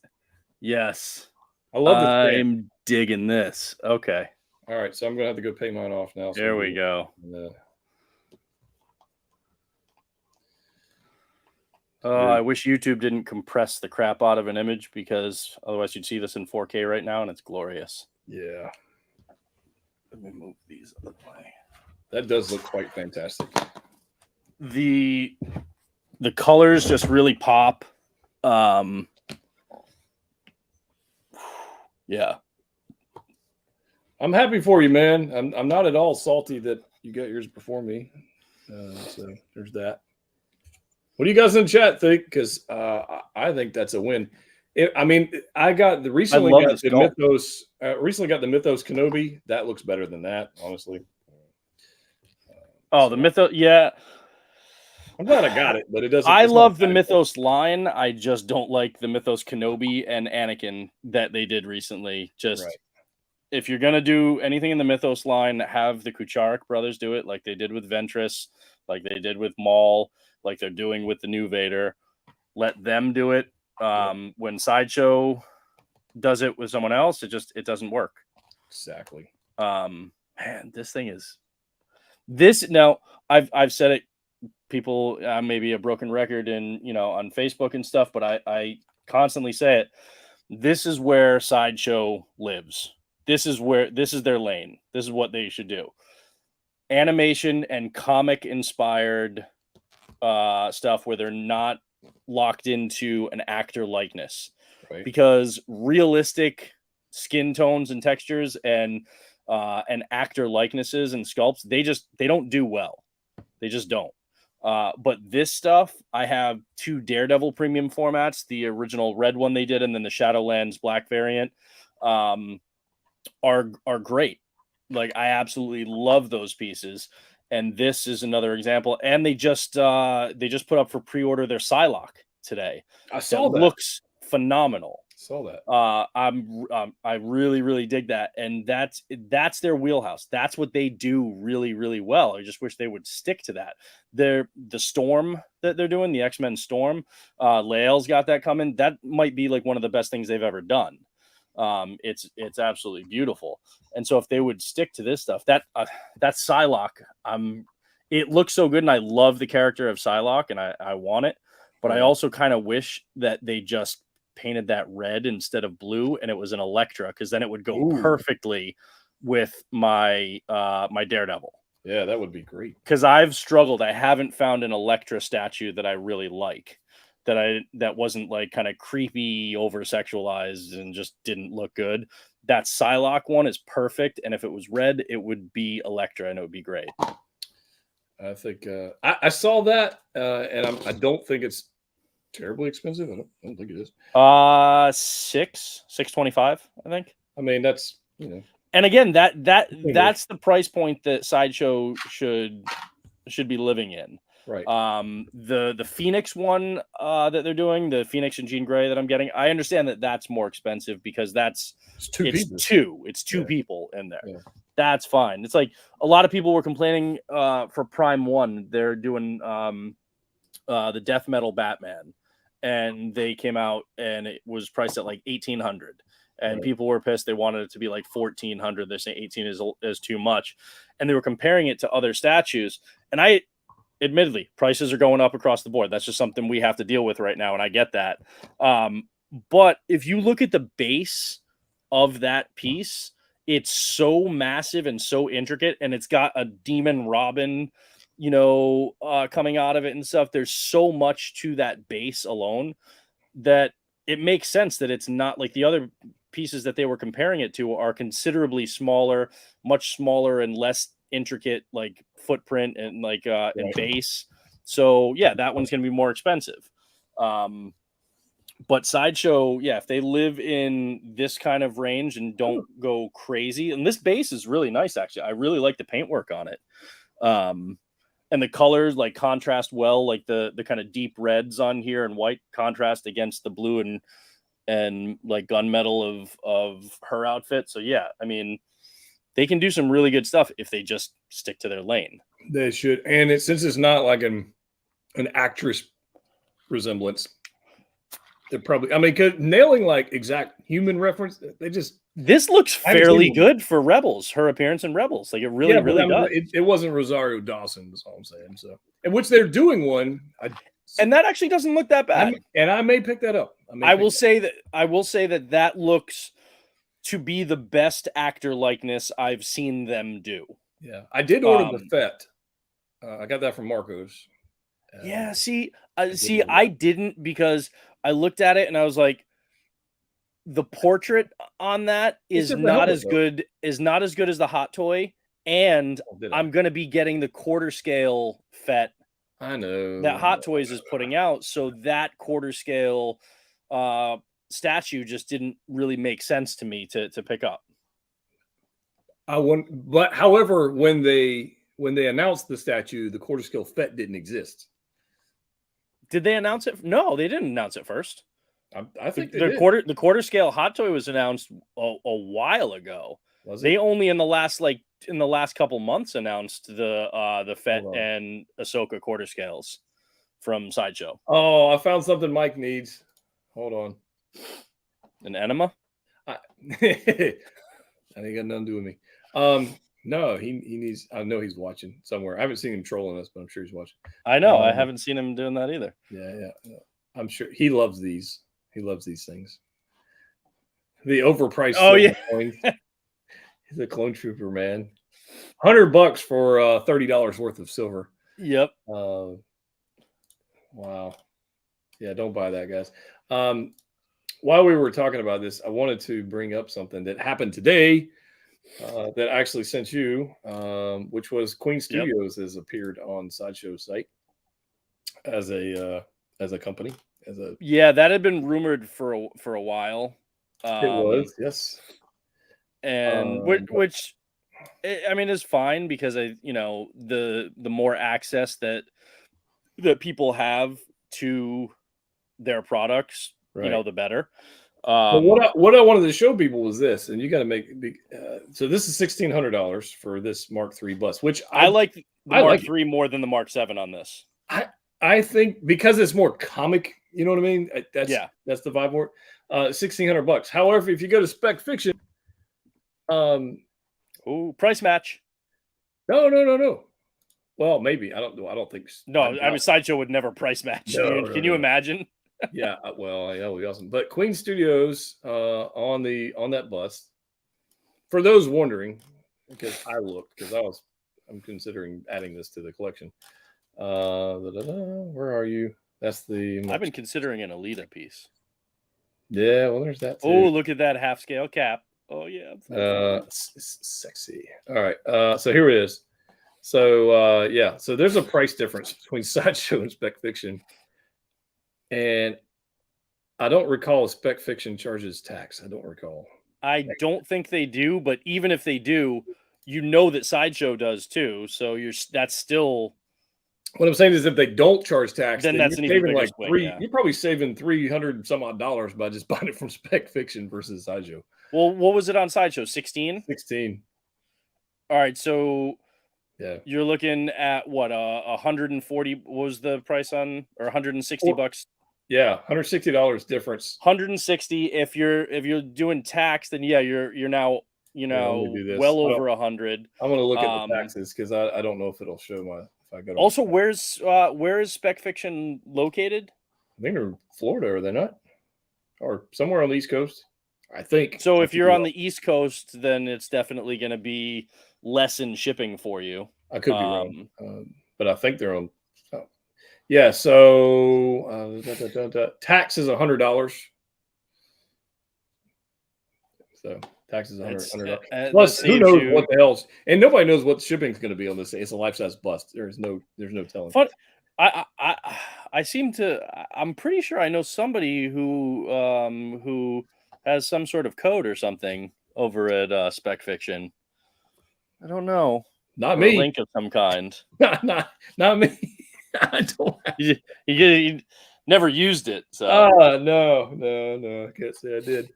Yes, I love this. I'm digging this. Okay. All right, so I'm gonna have to go pay mine off now. There we go. I wish YouTube didn't compress the crap out of an image, because otherwise you'd see this in 4K right now, and it's glorious. Yeah. Let me move these out of the way. That does look quite fantastic. The colors just really pop. Yeah. I'm happy for you, man. I'm not at all salty that you got yours before me. So there's that. What do you guys in the chat think? Because I think that's a win. I got the recently got the Mythos. Recently got the Mythos Kenobi. That looks better than that, honestly. The Mythos, yeah. I'm glad I got it, but it doesn't. I love the Mythos line. I just don't like the Mythos Kenobi and Anakin that they did recently. Just if you're gonna do anything in the Mythos line, have the Kucharik brothers do it, like they did with Ventress, like they did with Maul, like they're doing with the new Vader. Let them do it. When Sideshow does it with someone else, it doesn't work. Exactly. Man, this thing is this. Now I've said it. People maybe a broken record in on Facebook and stuff, but I constantly say it. This is where Sideshow lives. This is their lane. This is what they should do. Animation and comic inspired stuff where they're not locked into an actor likeness, right? Because realistic skin tones and textures and actor likenesses and sculpts, they don't do well. They just don't. But this stuff, I have 2 Daredevil premium formats, the original red one they did, and then the Shadowlands black variant, are great. Like, I absolutely love those pieces. And this is another example. And they just put up for pre-order their Psylocke today. I saw that. Looks phenomenal. Saw that. I really, really dig that, and that's their wheelhouse. That's what they do really, really well. I just wish they would stick to that. The Storm that they're doing, the X-Men Storm, Lael's got that coming. That might be like one of the best things they've ever done. It's absolutely beautiful. And so if they would stick to this stuff, that Psylocke, it looks so good, and I love the character of Psylocke, and I want it, but I also kind of wish that they just painted that red instead of blue, and it was an Elektra, because then it would go perfectly with my my Daredevil. Yeah, that would be great. Because I've struggled. I haven't found an Elektra statue that I really like, that wasn't like kind of creepy, over sexualized, and just didn't look good. That Psylocke one is perfect, and if it was red, it would be Elektra, and it would be great. I think I saw that, and I don't think it's terribly expensive. I don't think it is. $625, I think. I mean, that's And again, that's the price point that Sideshow should be living in. Right. The Phoenix one that they're doing, the Phoenix and Jean Grey that I'm getting, I understand that that's more expensive because it's two people in there. Yeah. That's fine. It's like a lot of people were complaining for Prime 1. They're doing the death metal Batman, and they came out and it was priced at like $1,800, and people were pissed. They wanted it to be like $1,400. They're saying 18 is too much, and they were comparing it to other statues. And admittedly, prices are going up across the board. That's just something we have to deal with right now, and I get that. But if you look at the base of that piece, it's so massive and so intricate, and it's got a Demon Robin coming out of it and stuff. There's so much to that base alone that it makes sense that it's not like the other pieces that they were comparing it to are considerably smaller, much smaller and less intricate, like footprint and like and base. So yeah, that one's gonna be more expensive. But Sideshow, yeah, if they live in this kind of range and don't go crazy, and this base is really nice, actually. I really like the paintwork on it. And the colors like contrast well, like the kind of deep reds on here and white contrast against the blue and like gunmetal of her outfit. So yeah, I mean, they can do some really good stuff if they just stick to their lane. They should. And since it's not like an actress resemblance, they're probably, I mean, cause nailing like exact human reference, this looks fairly good for Rebels, her appearance in Rebels. Like it really does. It wasn't Rosario Dawson, is all I'm saying. So, in which they're doing one. And that actually doesn't look that bad. I may pick that up. I will say that looks to be the best actor likeness I've seen them do. Yeah, I did order the Fett. I got that from Marcos. Yeah, I didn't, because I looked at it and I was like, the portrait on that is not as good as the hot toy, and I'm gonna be getting the quarter scale Fett. I know that Hot Toys is putting out, so that quarter scale statue just didn't really make sense to me to pick up. But however, when they announced the statue, the quarter scale Fett didn't exist. Did they announce it? No, they didn't announce it first. I think the quarter scale Hot Toy was announced a while ago. They only in the last couple months announced the Fett and Ahsoka quarter scales from Sideshow. Oh, I found something Mike needs. Hold on. An enema? I ain't got nothing to do with me. No, he needs. I know he's watching somewhere. I haven't seen him trolling us, but I'm sure he's watching. I know. I haven't seen him doing that either. Yeah. I'm sure he loves these. He loves these things. The overpriced. Oh yeah. Coins. He's a clone trooper, man. $100 for $30 worth of silver. Yep. Wow. Yeah, don't buy that, guys. While we were talking about this, I wanted to bring up something that happened today that I actually sent you, which was Queen Studios has appeared on Sideshow's site as a company. That had been rumored for a while. It was, yes. And which I mean is fine, because the more access that people have to their products, right, the better. What I wanted to show people was this, and you got to make so this is $1,600 for this Mark III bus, which I like the Mark III more than the Mark VII on this. I think because it's more comic, you know what I mean? That's the vibe more. $1,600. However, if you go to Spec Fiction, price match. No. Well, maybe I don't think. No, I mean Sideshow would never price match. Can you imagine? Yeah, well, I know, awesome. But Queen Studios on that bus. For those wondering, because I'm considering adding this to the collection. Where are you? That's I've been considering an Alita piece. Yeah, well, there's that too. Oh, look at that half scale cap. Oh yeah, it's sexy. All right, so here it is. So so there's a price difference between Sideshow and Spec Fiction, and I don't recall Spec Fiction charges tax. I don't recall. I don't think they do, but even if they do, that Sideshow does too. So that's still. What I'm saying is, if they don't charge tax, then that's an even bigger swing. You're probably saving $300 some odd by just buying it from Spec Fiction versus Sideshow. Well, what was it on Sideshow? 16? 16. All right, so yeah, you're looking at what 140 was the price on, or $160? Yeah, $160 difference. 160. If you're doing tax, then you're now well over 100. I'm gonna look at the taxes because I don't know if it'll show my. Also, where is Spec Fiction located? I think they're in Florida, are they not? Or somewhere on the East Coast, I think. So if you're on the East Coast, then it's definitely going to be less in shipping for you. I could be wrong, but I think they're on. Oh. Yeah, so tax is $100. So tax is $100. Plus, who knows what the hell's, and nobody knows what shipping is going to be on this. It's a life-size bust. There's no telling. Fun. I'm pretty sure I know somebody who has some sort of code or something over at Spec Fiction. I don't know. Not me. A link of some kind. Not me. I don't. You never used it. So. No. I can't say I did.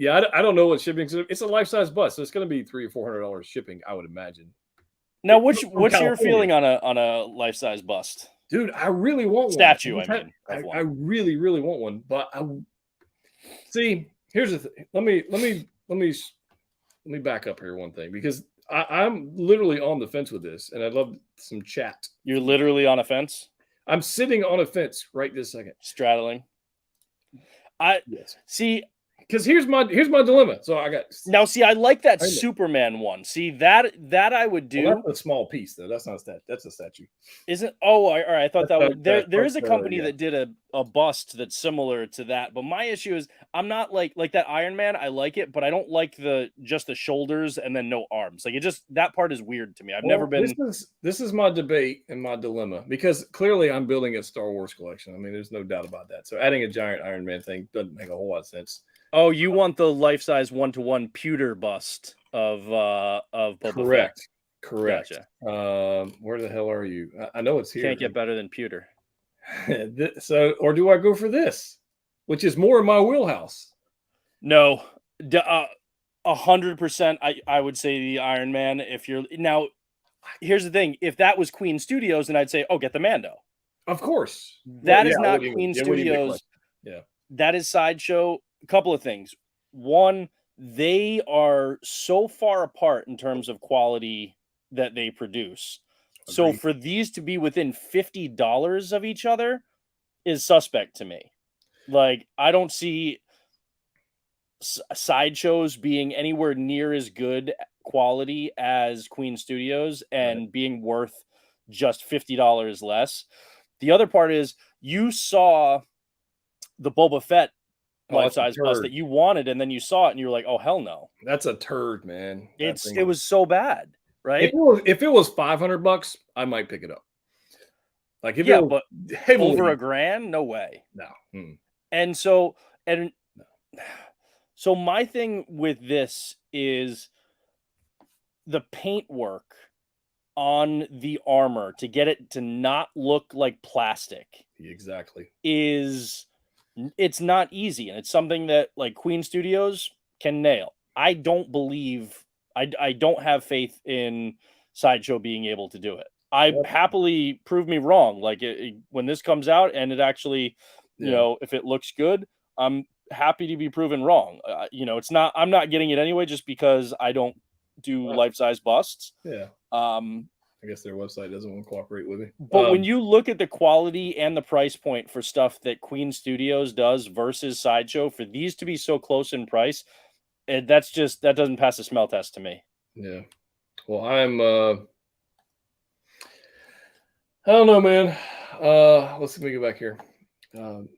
Yeah, I don't know what shipping. It's a life-size bus, so it's going to be $300 or $400 shipping, I would imagine. Now, what's your feeling on a life-size bust, dude? I really want statue. One. I really, really want one. But see. Here's the thing. Let me back up here one thing, because I'm literally on the fence with this, and I'd love some chat. You're literally on a fence? I'm sitting on a fence right this second. Straddling. Yes. See, because here's my dilemma. So I got now. See, I like that Iron Man. Superman one. See that I would do. Well, that's a small piece though. That's not a stat. That's a statue. Isn't? Oh, all right. I thought That's there is a company yeah. that did a bust that's similar to that. But my issue is I'm not like that Iron Man. I like it, but I don't like just the shoulders and then no arms. Like it just that part is weird to me. I've never been. This is my debate and my dilemma because clearly I'm building a Star Wars collection. I mean, there's no doubt about that. So adding a giant Iron Man thing doesn't make a whole lot of sense. Oh, you want the life-size 1-to-1 pewter bust of Boba Correct. Fett. Correct. Gotcha. Where the hell are you? I know it's here. Can't get better than pewter. So, or do I go for this, which is more in my wheelhouse? No, 100%. I would say the Iron Man. If you're now, here's the thing: if that was Queen Studios, then I'd say, oh, get the Mando. Of course, that is not Queen Studios. Yeah, that is Sideshow. A couple of things. One, they are so far apart in terms of quality that they produce. Agreed. So for these to be within $50 of each other is suspect to me. Like, I don't see Sideshows being anywhere near as good quality as Queen Studios and being worth just $50 less. The other part is you saw the Boba Fett life-size bust that you wanted, and then you saw it and you were like, oh, hell no. That's a turd, man. It was so bad, right? If it was $500, I might pick it up. Like if it was but heavily, over $1,000, no way. No. And so my thing with this is the paintwork on the armor to get it to not look like plastic. Exactly. It's not easy, and it's something that like Queen Studios can nail. I don't have faith in Sideshow being able to do it. Happily prove me wrong. Like when this comes out and it actually, you know, if it looks good, I'm happy to be proven wrong. It's not. I'm not getting it anyway, just because I don't do life-size busts. Yeah. I guess their website doesn't want to cooperate with me. But when you look at the quality and the price point for stuff that Queen Studios does versus Sideshow, for these to be so close in price, that doesn't pass the smell test to me. Yeah. Well, I don't know, man. Let's see if we get back here.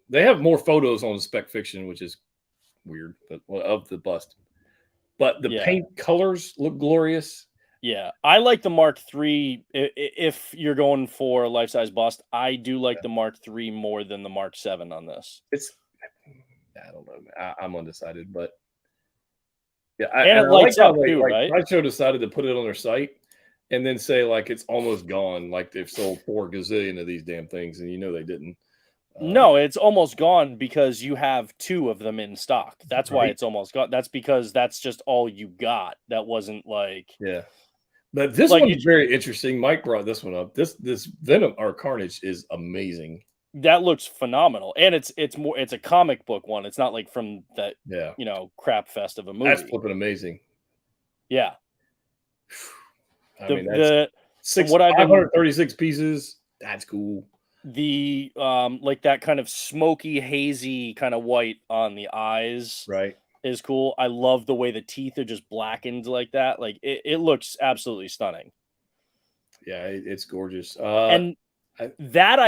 They have more photos on Spec Fiction, which is weird, but of the bust. But the paint colors look glorious. Yeah, I like the Mark III. If you're going for life-size bust, I do like the Mark III more than the Mark VII on this. I don't know. I'm undecided, but and it lights up too, right? Sideshow decided to put it on their site and then say like it's almost gone, like they've sold 4 gazillion of these damn things, and they didn't. No, it's almost gone because you have 2 of them in stock. That's why it's almost gone. That's because that's just all you got. That wasn't like But this one is very interesting. Mike brought this one up. This Venom or Carnage is amazing. That looks phenomenal, and it's a comic book one. It's not like from that crap fest of a movie. That's flipping amazing. Yeah, I mean that's 536 pieces. That's cool. The like that kind of smoky, hazy kind of white on the eyes, right, is cool. I love the way the teeth are just blackened like that. Like it looks absolutely stunning. Yeah, it's gorgeous. And that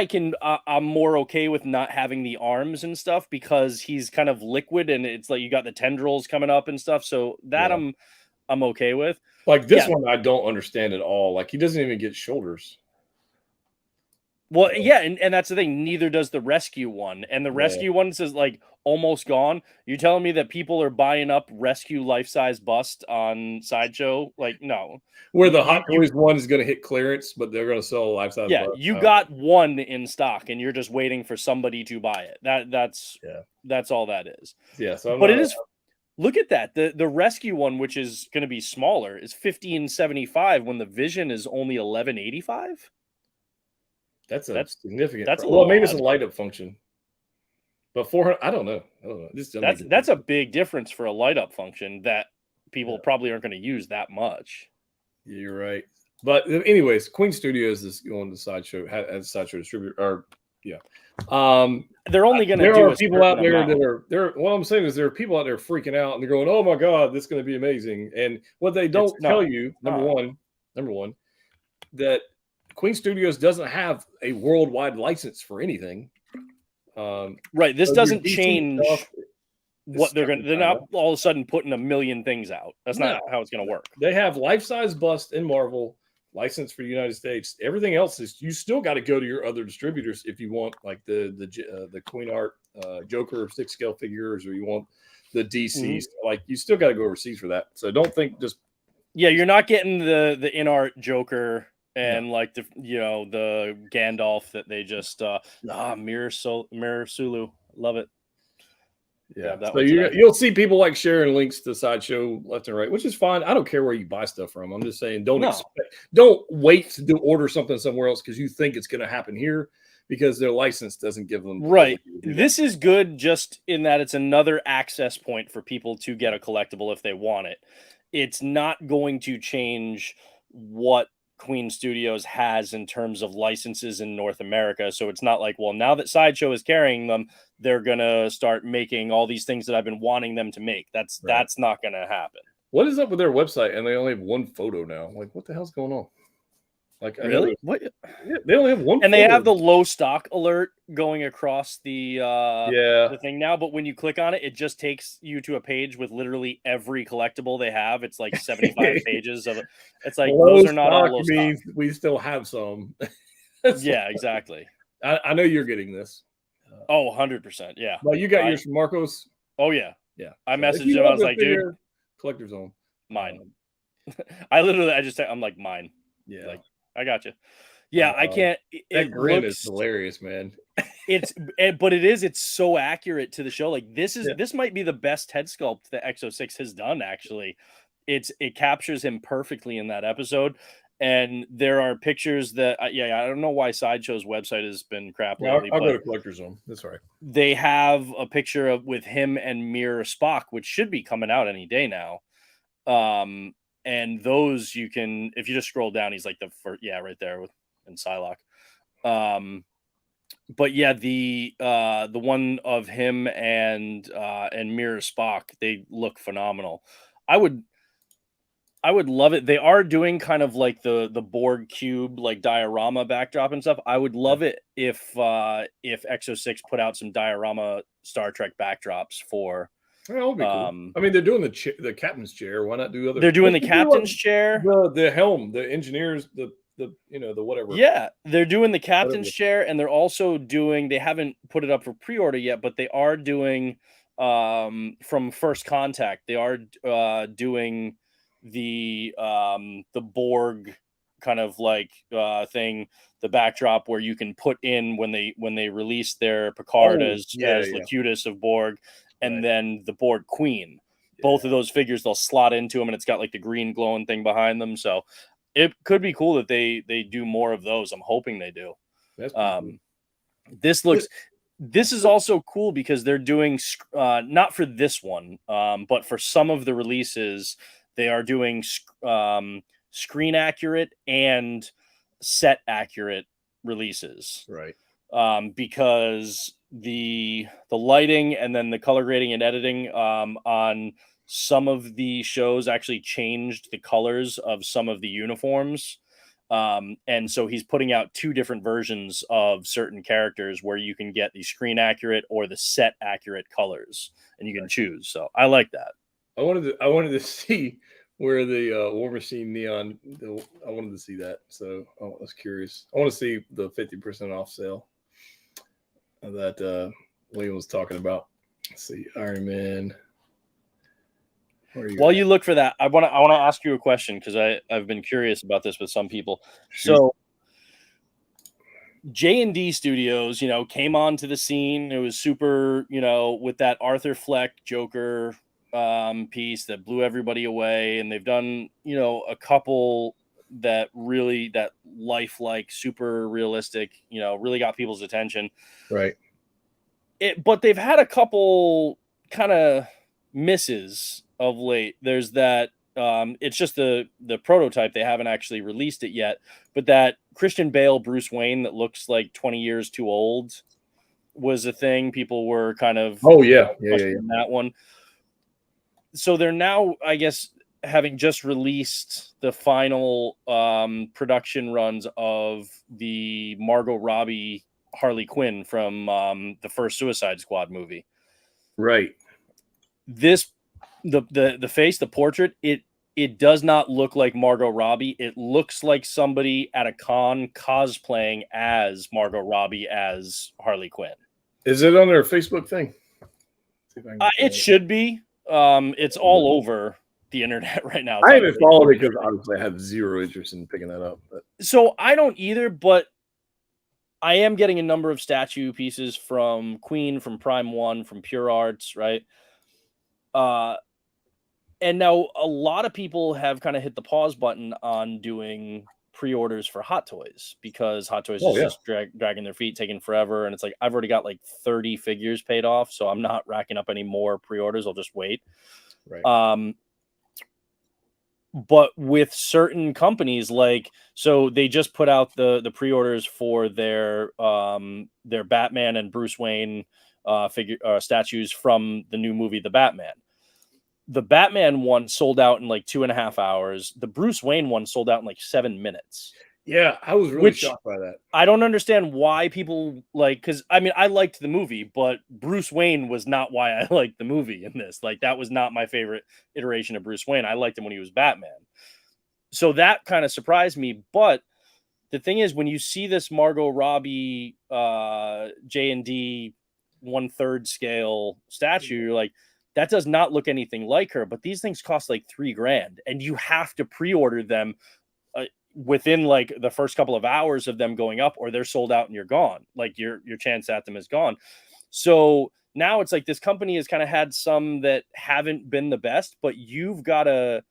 I'm more okay with not having the arms and stuff because he's kind of liquid and it's like you got the tendrils coming up and stuff. So that I'm okay with. Like this one, I don't understand at all. Like he doesn't even get shoulders. Well, yeah, and that's the thing. Neither does the rescue one. And the rescue one says like almost gone. You're telling me that people are buying up rescue life-size bust on Sideshow? Like, no. Where the Hot Toys one is going to hit clearance, but they're going to sell a life-size bust. You got one in stock, and you're just waiting for somebody to buy it. That's all that is. Yeah. So it is. Look at that. The rescue one, which is going to be smaller, is $1,575 when the Vision is only $1,185. That's significant. That's maybe it's a light up function, but 400. I don't know. That's a big difference for a light up function that people probably aren't going to use that much. You're right. But anyways, Queen Studios is going to Sideshow as Sideshow distributor. Or yeah, they're only going to there do are a people out there amount. that are there. What I'm saying is there are people out there freaking out and they're going, "Oh my god, this is going to be amazing!" And what they don't tell you, number one, that Queen Studios doesn't have a worldwide license for anything. Right. This so doesn't DC change stuff, what they're going to. They're not all of a sudden putting a million things out. That's not how it's going to work. They have life-size bust in Marvel license for the United States. Everything else is you still got to go to your other distributors if you want like the Queen Art Joker 6-scale figures, or you want the DCs. Like you still got to go overseas for that. So don't think just you're not getting the in art Joker and like the the Gandalf that they just Mirror Sulu, love it. Yeah, so you'll see people like sharing links to Sideshow left and right, which is fine. I don't care where you buy stuff from. I'm just saying, don't wait to order something somewhere else because you think it's going to happen here because their license doesn't give them right. This is good just in that it's another access point for people to get a collectible if they want it. It's not going to change what Queen Studios has in terms of licenses in North America. So it's not like, well, now that Sideshow is carrying them, they're going to start making all these things that I've been wanting them to make. That's not going to happen. What is up with their website? And they only have one photo now. Like, what the hell's going on? Like, really? What? Yeah, they only have one. And they have the low stock alert going across the thing now. But when you click on it, it just takes you to a page with literally every collectible they have. It's like 75 pages of it. It's like those are not all low stock. We still have some. Yeah, exactly. I know you're getting this. 100%. Yeah. Well, you got yours from Marcos. Oh yeah. Yeah. I messaged him. I was like, dude, collector's own. Mine. I'm like, mine. Yeah. Like, I got you. Yeah, I can't. That grin is hilarious, man. It's so accurate to the show. Like this might be the best head sculpt that X06 has done. Actually, it captures him perfectly in that episode. And there are pictures that I don't know why Sideshow's website has been crap lately. I'll go to Collector's Zone. That's right. They have a picture with him and Mirror Spock, which should be coming out any day now. And those you can, if you just scroll down, he's like the first, right there in Psylocke. But yeah, the one of him and Mirror Spock, they look phenomenal. I would love it. They are doing kind of like the Borg cube, like diorama backdrop and stuff. I would love it if X06 put out some diorama Star Trek backdrops for. Well, be cool. I mean, they're doing the captain's chair. Why not do other? They're doing the captain's chair, the helm, the engineers, the whatever. Yeah, they're doing the captain's chair, and they're also doing. They haven't put it up for pre-order yet, but they are doing from First Contact. They are doing the Borg kind of like thing, the backdrop where you can put in when they release their Picard as Locutus of Borg. And then the Borg Queen, both of those figures, they'll slot into them, and it's got like the green glowing thing behind them. So it could be cool that they do more of those. I'm hoping they do. That's cool. This is also cool because they're doing not for this one, but for some of the releases, they are doing screen accurate and set accurate releases. Right. Because the lighting and then the color grading and editing on some of the shows actually changed the colors of some of the uniforms. And so he's putting out two different versions of certain characters where you can get the screen accurate or the set accurate colors, and you can choose. So I like that. I wanted to see where the War Machine neon. I wanted to see that. So I was curious. I want to see the 50% off sale that William was talking about. Let's see, Iron Man. While you look for that, I want to ask you a question because I've been curious about this with some people. So JND Studios, came onto the scene. It was super, with that Arthur Fleck Joker piece that blew everybody away, and they've done, a couple that lifelike, super realistic, really got people's attention. Right. But they've had a couple kind of misses of late. There's that It's just the prototype. They haven't actually released it yet. But that Christian Bale Bruce Wayne that looks like 20 years too old was a thing. People were kind of questioning that one. So they're now, I guess, having just released the final production runs of the Margot Robbie Harley Quinn from the first Suicide Squad movie. Right. This the face, the portrait, it does not look like Margot Robbie. It looks like somebody at a con cosplaying as Margot Robbie as Harley Quinn. Is it on their Facebook thing? It should be. It's all over the internet right now. I haven't followed it because obviously I have zero interest in picking that up. But. So I don't either, but I am getting a number of statue pieces from Queen, from Prime One, from Pure Arts, right? And now a lot of people have kind of hit the pause button on doing pre-orders for Hot Toys because Hot Toys is just dragging their feet, taking forever. And it's like, I've already got like 30 figures paid off, so I'm not racking up any more pre-orders. I'll just wait. Right. But with certain companies, like, so they just put out the pre-orders for their Batman and Bruce Wayne statues from the new movie, The Batman. The Batman one sold out in like 2.5 hours. The Bruce Wayne one sold out in like 7 minutes. Yeah, I was really shocked by that. I don't understand why people like, because I mean, I liked the movie, but Bruce Wayne was not why I liked the movie in this. Like, that was not my favorite iteration of Bruce Wayne. I liked him when he was Batman. So that kind of surprised me. But the thing is, when you see this Margot Robbie JND 1/3 scale statue, you're like, that does not look anything like her. But these things cost like $3,000, and you have to pre-order them within like the first couple of hours of them going up, or they're sold out and you're gone. Like your chance at them is gone. So now it's like this company has kind of had some that haven't been the best, but you've got to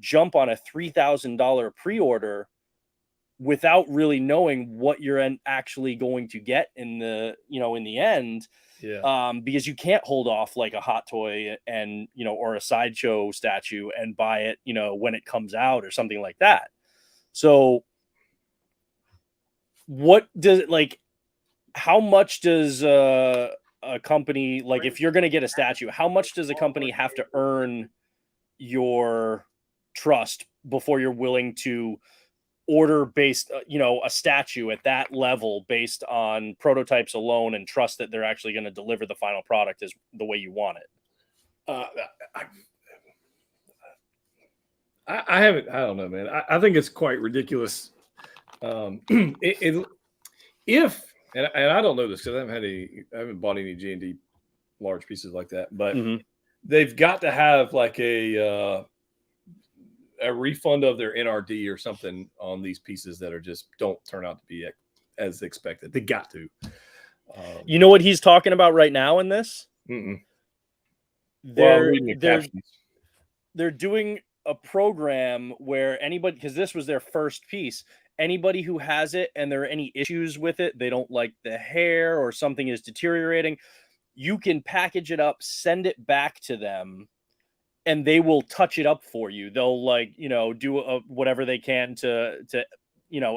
jump on a $3,000 pre-order without really knowing what you're actually going to get in the end. Yeah. Because you can't hold off like a Hot Toy and, or a Sideshow statue and buy it, when it comes out or something like that. So what does it like, how much does a company, like if you're going to get a statue, how much does a company have to earn your trust before you're willing to order based, a statue at that level based on prototypes alone and trust that they're actually going to deliver the final product as the way you want it? I haven't. I don't know, man. I think it's quite ridiculous. If and I don't know this because I haven't bought any G&D large pieces like that, but they've got to have like a refund of their NRD or something on these pieces that are just don't turn out to be as expected. They got to. You know what he's talking about right now in this? They're doing a program where anybody, because this was their first piece, anybody who has it and there are any issues with it, they don't like the hair or something is deteriorating, you can package it up, send it back to them, and they will touch it up for you. They'll like, do whatever they can to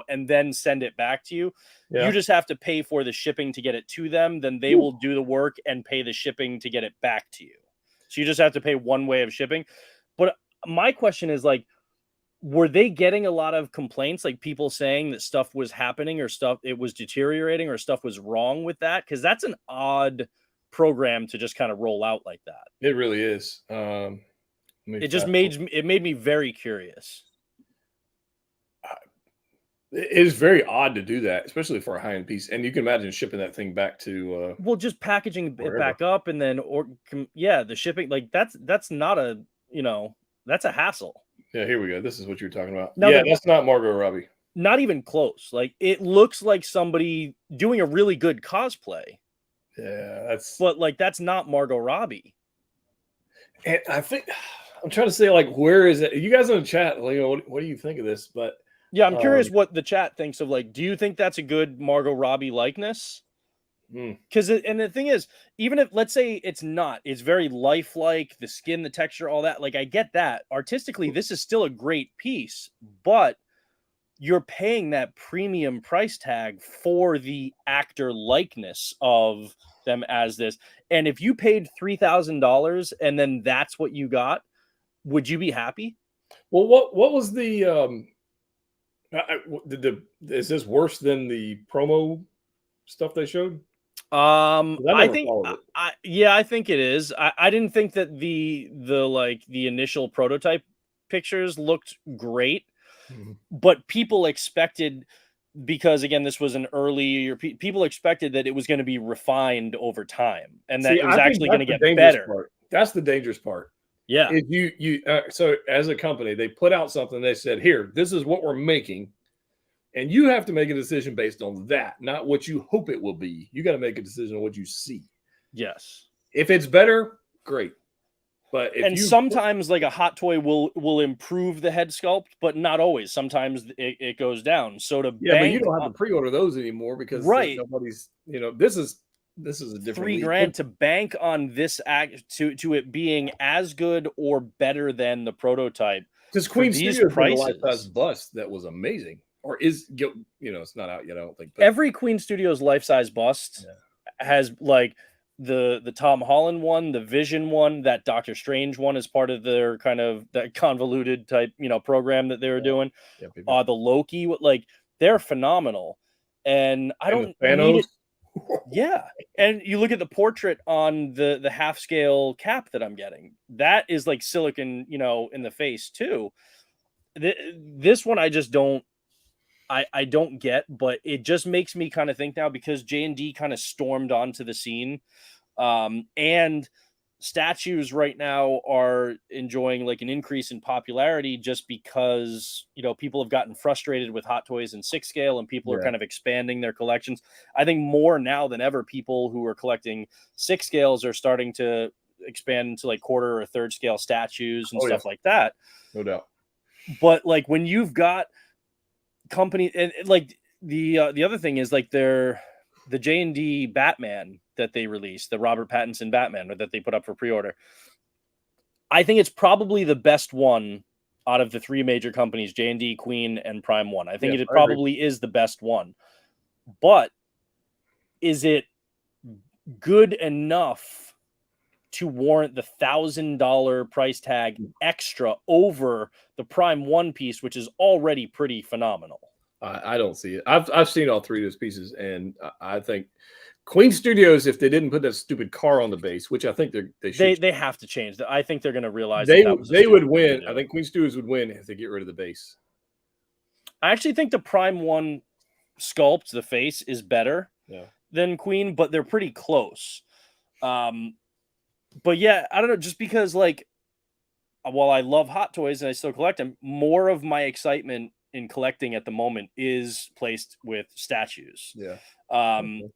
and then send it back to you. Yeah. You just have to pay for the shipping to get it to them. Then they will do the work and pay the shipping to get it back to you. So you just have to pay one way of shipping. But my question is like, were they getting a lot of complaints, like people saying that stuff was happening or stuff, it was deteriorating or stuff was wrong with that? Because that's an odd program to just kind of roll out like that. It really is. It just made me very curious. It is very odd to do that, especially for a high-end piece. And you can imagine shipping that thing back to just packaging it back up and then the shipping, like that's not a that's a hassle. Yeah, here we go. This is what you're talking about. Now that's not Margot Robbie. Not even close. Like it looks like somebody doing a really good cosplay. Yeah, that's not Margot Robbie. And I think I'm trying to say, like, where is it? You guys in the chat, like, what do you think of this? But yeah, I'm curious what the chat thinks of. Like, do you think that's a good Margot Robbie likeness? Because and the thing is, even if let's say it's very lifelike, the skin, the texture, all that. Like I get that. Artistically, this is still a great piece, but you're paying that premium price tag for the actor likeness of them as this. And if you paid $3,000 and then that's what you got, would you be happy? Well, what was the is this worse than the promo stuff they showed? I think I think it is. I didn't think that the initial prototype pictures looked great, but people expected, because again this was an early people expected that it was going to be refined over time and that it was actually going to get better. Part. That's the dangerous part. Yeah. If so as a company, they put out something, they said, here, this is what we're making. And you have to make a decision based on that, not what you hope it will be. You got to make a decision on what you see. Yes. If it's better, great. But sometimes like a hot toy will improve the head sculpt, but not always. Sometimes it goes down. So but you don't have to pre-order those anymore because nobody's, this is a different $3,000 to bank on this to it being as good or better than the prototype. Because Queen Studios did a life-size bust that was amazing. Or is it's not out yet, I don't think. But every Queen Studios life-size bust has like the Tom Holland one, the Vision one, that Doctor Strange one is part of their kind of that convoluted type, program that they were doing. The Loki, like they're phenomenal. And I don't need it. Yeah. And you look at the portrait on the half scale cap that I'm getting. That is like silicon, in the face too. This one I just don't I don't get, but it just makes me kind of think now, because JND kind of stormed onto the scene, and statues right now are enjoying like an increase in popularity just because people have gotten frustrated with Hot Toys and 6 scale, and people are kind of expanding their collections. I think more now than ever, people who are collecting 6 scales are starting to expand into like quarter or third scale statues and stuff like that. No doubt. But like when you've got company and like the other thing is like the JND Batman that they released, the Robert Pattinson Batman that they put up for pre-order. I think it's probably the best one out of the 3 major companies, JND, Queen, and Prime One. I think it probably is the best one. But is it good enough to warrant the $1,000 price tag extra over the Prime One piece, which is already pretty phenomenal? I don't see it. I've seen all 3 of those pieces, and I think Queen Studios, if they didn't put that stupid car on the base, which I think they should, they have to change that. I think they're going to realize they would win. I think Queen Studios would win if they get rid of the base. I actually think the Prime One sculpt, the face, is better than Queen, but they're pretty close. But yeah, I don't know, just because like, while I love Hot Toys and I still collect them, more of my excitement in collecting at the moment is placed with statues. Yeah.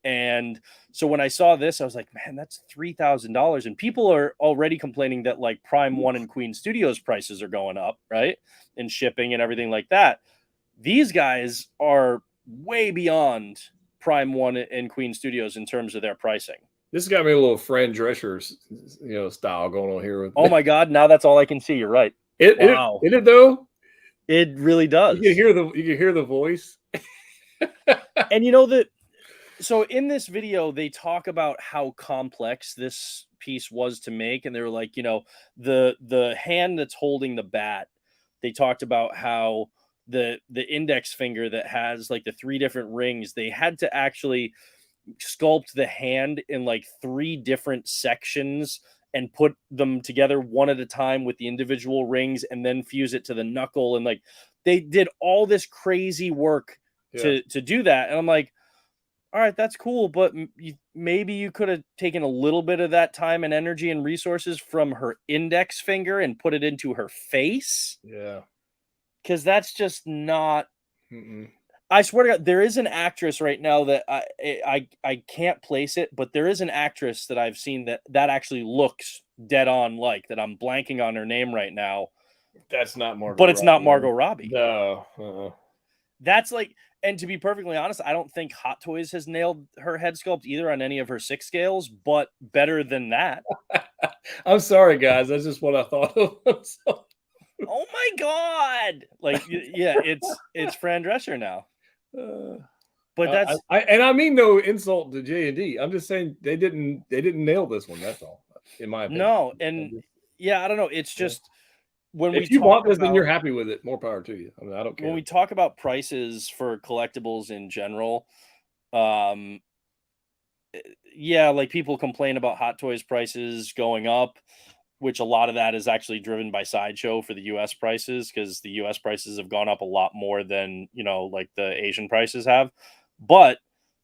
And so when I saw this, I was like, man, that's $3,000. And people are already complaining that like Prime One and Queen Studios prices are going up, right? And shipping and everything like that. These guys are way beyond Prime One and Queen Studios in terms of their pricing. This has got me a little Fran Drescher, style going on here. Oh my God! Now that's all I can see. You're right. Wow. It though. It really does. You can hear the voice. And that. So in this video, they talk about how complex this piece was to make, and they were like, the hand that's holding the bat. They talked about how the index finger that has like the 3 different rings. They had to actually sculpt the hand in like 3 different sections and put them together one at a time with the individual rings, and then fuse it to the knuckle. And like they did all this crazy work to do that. And I'm like, all right, that's cool, but maybe you could have taken a little bit of that time and energy and resources from her index finger and put it into her face. Yeah. Because that's just not. I swear to God, there is an actress right now that I can't place it, but there is an actress that I've seen that actually looks dead on like that. I'm blanking on her name right now. That's not Margot. But it's not Margot Robbie. No. That's like, and to be perfectly honest, I don't think Hot Toys has nailed her head sculpt either on any of her 6 scales, but better than that. I'm sorry, guys. That's just what I thought of. So, Oh my god! Like, yeah, it's Fran Drescher now. But that's and I mean no insult to JND. I'm just saying they didn't nail this one. That's all, in my opinion. no, and yeah, I don't know. It's just when we If you talk want this about, and you're happy with it, more power to you. I mean, I don't care. when we talk about prices for collectibles in general, um, yeah, like people complain about Hot Toys prices going up, which a lot of that is actually driven by Sideshow for the US prices, because the US prices have gone up a lot more than, like the Asian prices have. But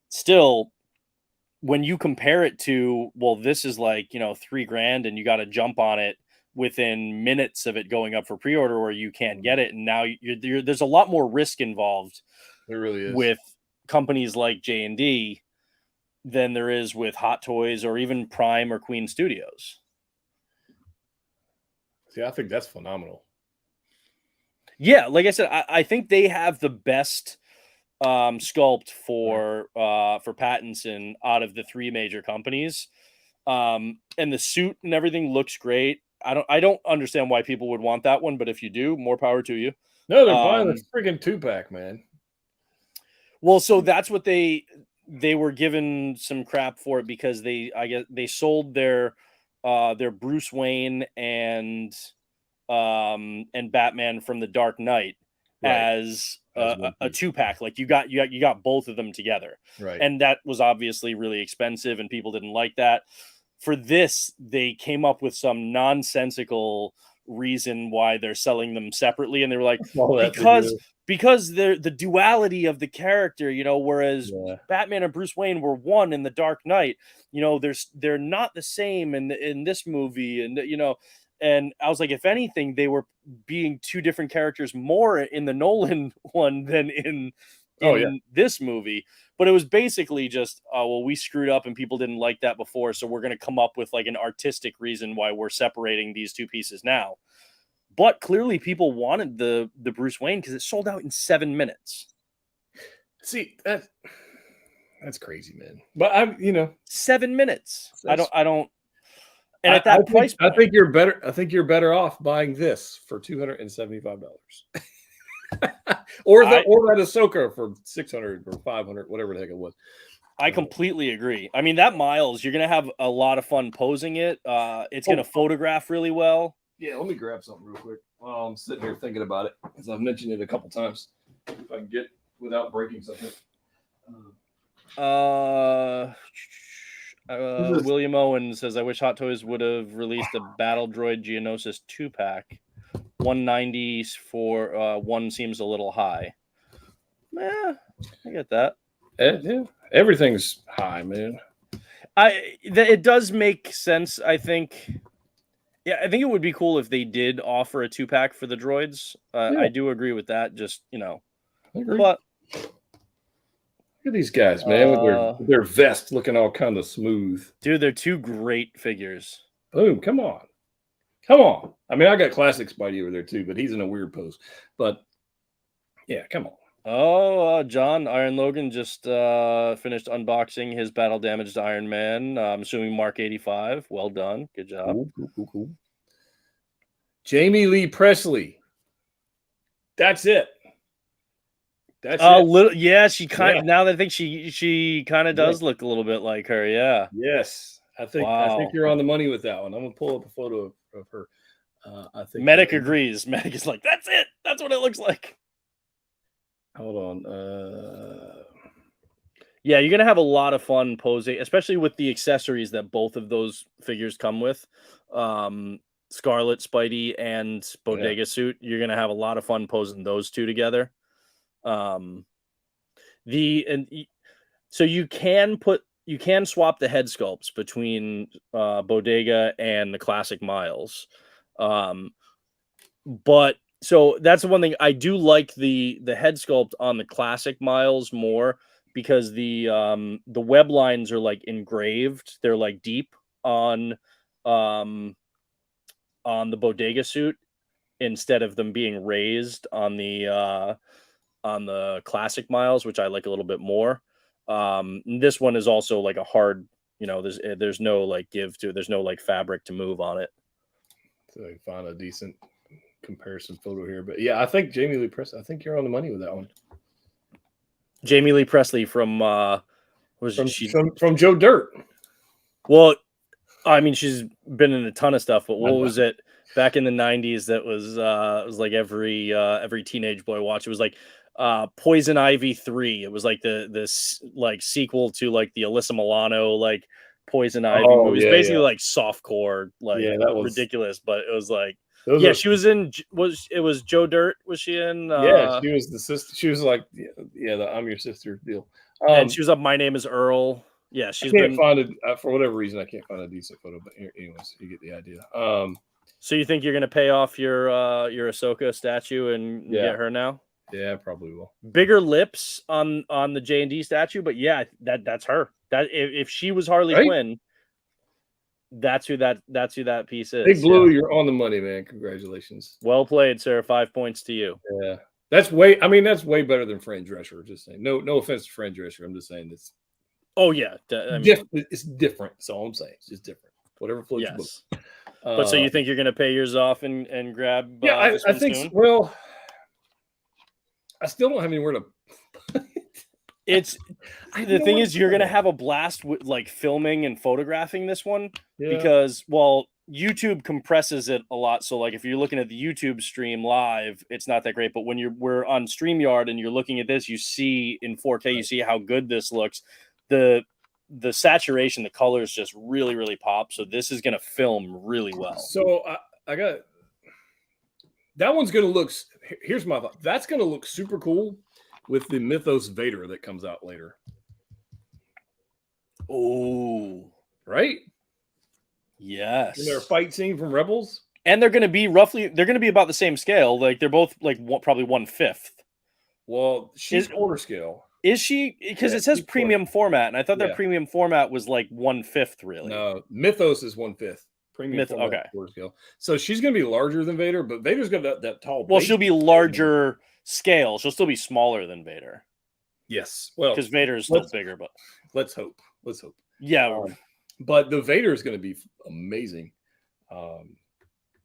still, when you compare it to, well, this is like, $3,000 and you got to jump on it within minutes of it going up for pre-order, or you can't get it. And now there's a lot more risk involved. There really is. With companies like JND than there is with Hot Toys or even Prime or Queen Studios. See, I think that's phenomenal. Yeah, like I said, I think they have the best sculpt for Pattinson out of the 3 major companies. And the suit and everything looks great. I don't understand why people would want that one, but if you do, more power to you. No, they're buying this friggin' 2-pack, man. Well, so that's what they were given some crap for it, because I guess they sold their Bruce Wayne and Batman from the Dark Knight, right, as a 2-pack. Like you got both of them together, right? And that was obviously really expensive, and people didn't like that. For this, they came up with some nonsensical reason why they're selling them separately, and they were like, because they're the duality of the character, whereas Batman and Bruce Wayne were one in the Dark Knight, they're not the same in this movie, and and I was like, if anything, they were being 2 different characters more in the Nolan one than in this movie. But it was basically just, well, we screwed up and people didn't like that before, so we're going to come up with like an artistic reason why we're separating these 2 pieces now. But clearly people wanted the Bruce Wayne because it sold out in 7 minutes. See, that's crazy, man. But 7 minutes. I don't. And at that price point, I think you're better. I think you're better off buying this for $275, or that Ahsoka for $600 or $500, whatever the heck it was. I completely agree. I mean, that Miles, you're gonna have a lot of fun posing it. It's gonna photograph really well. Yeah, let me grab something real quick while I'm sitting here thinking about it, because I've mentioned it a couple times. If I can get without breaking something. William Owen says, I wish Hot Toys would have released a Battle Droid Geonosis 2-pack. 190 for one seems a little high. I get that. Yeah, everything's high, man. It does make sense, I think. Yeah, I think it would be cool if they did offer a 2-pack for the droids. I do agree with that. Just, I agree. But look at these guys, man, with their vest looking all kind of smooth. Dude, they're 2 great figures. Boom, come on. Come on. I mean, I got classic Spidey over there too, but he's in a weird pose. But yeah, come on. Oh, John, Iron Logan just finished unboxing his battle damaged Iron Man. I'm assuming Mark 85. Well done. Good job. Cool. Jamie Lee Presley. That's it. That's it. Yeah, she kind of, now that I think she kind of does look a little bit like her. Yeah. Yes. I think you're on the money with that one. I'm gonna pull up a photo of her. I think Medic agrees. Medic is like, that's it. That's what it looks like. Hold on. Yeah, you're gonna have a lot of fun posing, especially with the accessories that both of those figures come with. Scarlet, Spidey, and Bodega suit. You're gonna have a lot of fun posing those 2 together. So you can swap the head sculpts between Bodega and the classic Miles. But so that's the one thing I do like the head sculpt on the classic Miles more, because the web lines are like engraved. They're like deep on the Bodega suit instead of them being raised on the classic miles, which I like a little bit more. This one is also like a hard, there's no like give to it. There's no like fabric to move on it. So I find a decent comparison photo here. But yeah, I think Jamie Lee Presley, I think you're on the money with that one. Jamie Lee Presley from from Joe Dirt. Well, I mean, she's been in a ton of stuff, but what was it back in the 90s that was it was like every teenage boy watched? It was like Poison Ivy 3. It was like this like sequel to like the Alyssa Milano like Poison Ivy movie. It was basically like softcore, like that was ridiculous, but it was like she was in it was Joe Dirt, was she in? She was the sister. She was like the I'm your sister deal. And she was up My Name is Earl. Yeah, she's been find it for whatever reason. I can't find a decent photo, but anyways, you get the idea. So you think you're gonna pay off your Ahsoka statue and get her now? Yeah, I probably will. Bigger lips on the JND statue, but yeah, that's her. That if she was Harley Quinn, that's who that piece is. Big Blue, you're on the money, man. Congratulations. Well played, sir. 5 points to you. Yeah, that's way better than Fran Drescher. Just saying. No offense to Fran Drescher. I'm just saying this. Oh yeah, it's different. That's all I'm saying. It's just different. Whatever floats your boat. But so you think you're gonna pay yours off and grab? Yeah, I think. Soon? Well, I still don't have anywhere to. It's the thing is you're gonna have a blast with like filming and photographing this one because YouTube compresses it a lot. So like if you're looking at the YouTube stream live, it's not that great. But when we're on StreamYard and you're looking at this, you see in 4K, you see how good this looks. The saturation, the colors just really, really pop. So this is gonna film really well. So I got that one's gonna look. Here's my thought. That's gonna look super cool with the Mythos Vader that comes out later. Oh, right. Yes. In their fight scene from Rebels. And they're going to be about the same scale. Like they're both like probably 1/5. Well, she's quarter scale. Is she? Because it says premium format. And I thought their premium format was like 1/5 really. No, Mythos is 1/5. Premium format, quarter scale. So she's going to be larger than Vader, but Vader's got that tall. Well, she'll be larger scale. She'll still be smaller than Vader. Yes. Well, because Vader is still bigger, but let's hope. Yeah. But the Vader is going to be amazing.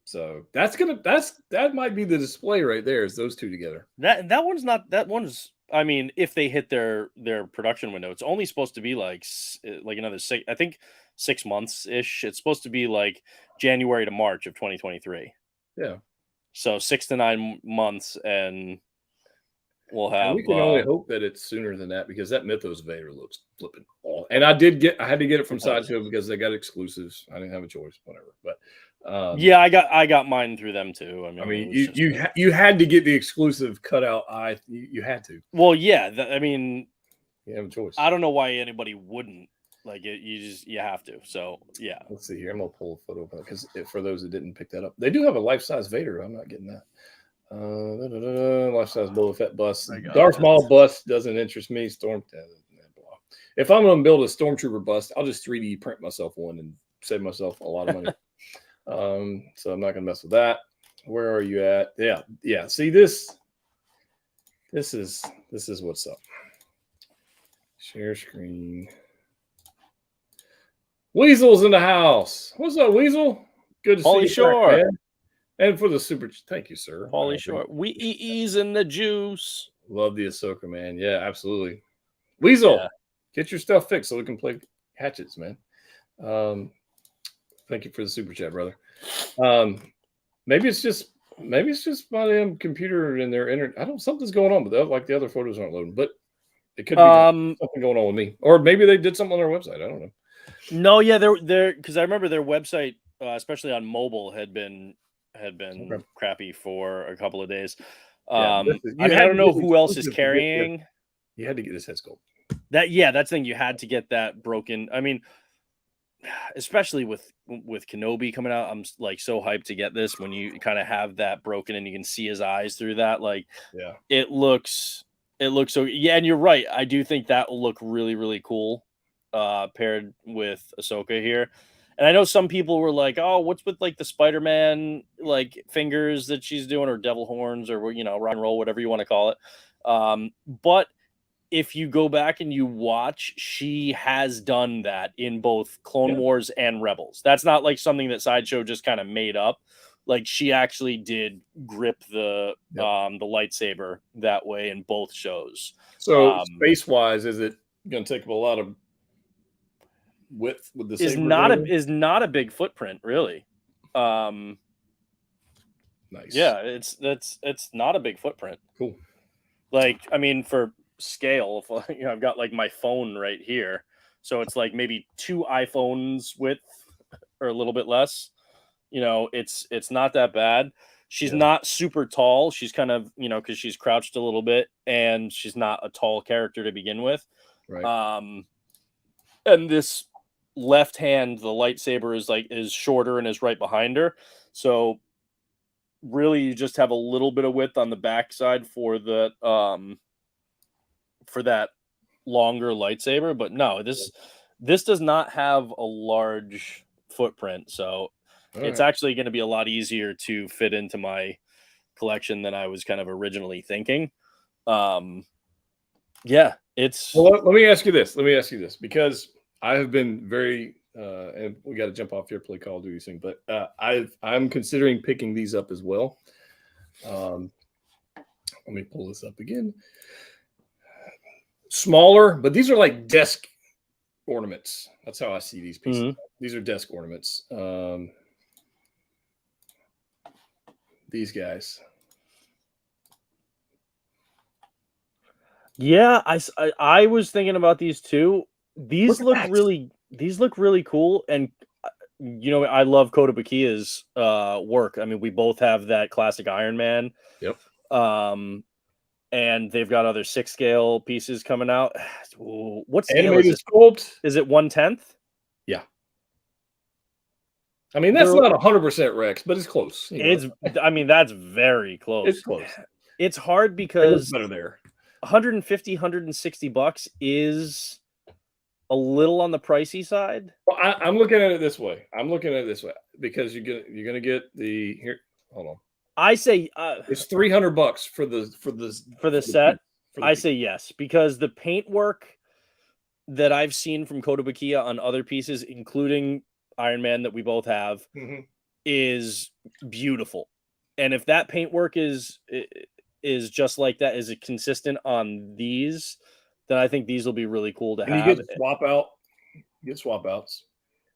So that might be the display right there. Is those two together? That one's. I mean, if they hit their production window, it's only supposed to be like another 6 months ish. It's supposed to be like January to March of 2023. Yeah. So 6 to 9 months, and we'll have. And we can only hope that it's sooner than that because that Mythos Vader looks flipping all. And I had to get it from Sideshow because they got exclusives. I didn't have a choice, whatever. But I got mine through them too. I mean you had to get the exclusive cutout eye. You had to. Well, yeah. You have a choice. I don't know why anybody wouldn't like it. You have to. So yeah. Let's see here. I'm gonna pull a photo because for those that didn't pick that up, they do have a life-size Vader. I'm not getting that. Life-size Boba Fett bust. Darth Maul bust doesn't interest me. If I'm going to build a Stormtrooper bust, I'll just 3D print myself one and save myself a lot of money. So I'm not going to mess with that. Where are you at? Yeah. See this is what's up. Share screen. Weasel's in the house. What's up, Weasel? Good to see you. Shore. Man. And for the super, thank you, sir. Pauly Short. We ease in the juice. Love the Ahsoka, man. Yeah, absolutely. Weasel, get your stuff fixed so we can play hatchets, man. Thank you for the super chat, brother. Maybe it's just my damn computer and their internet. Something's going on, but like the other photos aren't loading. But it could be something going on with me, or maybe they did something on their website. I don't know. No, yeah, they're because I remember their website, especially on mobile, had been crappy for a couple of days. I don't know who else is carrying. You had to get his head sculpt. That's the thing. You had to get that broken. I mean, especially with Kenobi coming out, I'm like so hyped to get this when you kind of have that broken and you can see his eyes through that. Like, it looks so. Yeah, and you're right. I do think that will look really, really cool paired with Ahsoka here. And I know some people were like, "Oh, what's with like the Spider-Man like fingers that she's doing, or devil horns, or rock and roll, whatever you want to call it." But if you go back and you watch, she has done that in both Clone Wars and Rebels. That's not like something that Sideshow just kind of made up. Like she actually did grip the lightsaber that way in both shows. So space wise, is it going to take up a lot of width with the is not a big footprint, really. Nice. Yeah, it's not a big footprint. Cool. Like, I mean, for scale, if, I've got like my phone right here, so it's like maybe 2 iPhones width or a little bit less. It's not that bad. She's not super tall. She's kind of, because she's crouched a little bit, and she's not a tall character to begin with. Right. And this left hand, the lightsaber is shorter and is right behind her. So really, you just have a little bit of width on the backside for the for that longer lightsaber. But no, this does not have a large footprint, so it's actually going to be a lot easier to fit into my collection than I was kind of originally thinking. It's well. Let me ask you this, because I have been very and we got to jump off here, play Call of Duty thing, but I'm considering picking these up as well. Let me pull this up again. Smaller, but these are like desk ornaments. That's how I see these pieces. Mm-hmm. These are desk ornaments. These guys. Yeah, I was thinking about these too. These look really cool, and I love Kota Bakia's work. I mean, we both have that classic Iron Man. Yep. And they've got other 6 scale pieces coming out. Ooh, what scale animated is it? Sculpt? Is it 1/10? Yeah. I mean, that's not 100% Rex, but it's close. I mean, that's very close. It's close. It's hard because better there. $150, $160 is a little on the pricey side. Well, I'm looking at it this way. Because you're gonna get the here. Hold on. I say it's $300 for the set. I say yes, because the paintwork that I've seen from Kota Bakia on other pieces, including Iron Man that we both have, is beautiful. And if that paintwork is just like that, is it consistent on these, then I think these will be really cool to have. You get swap out. You get swap outs.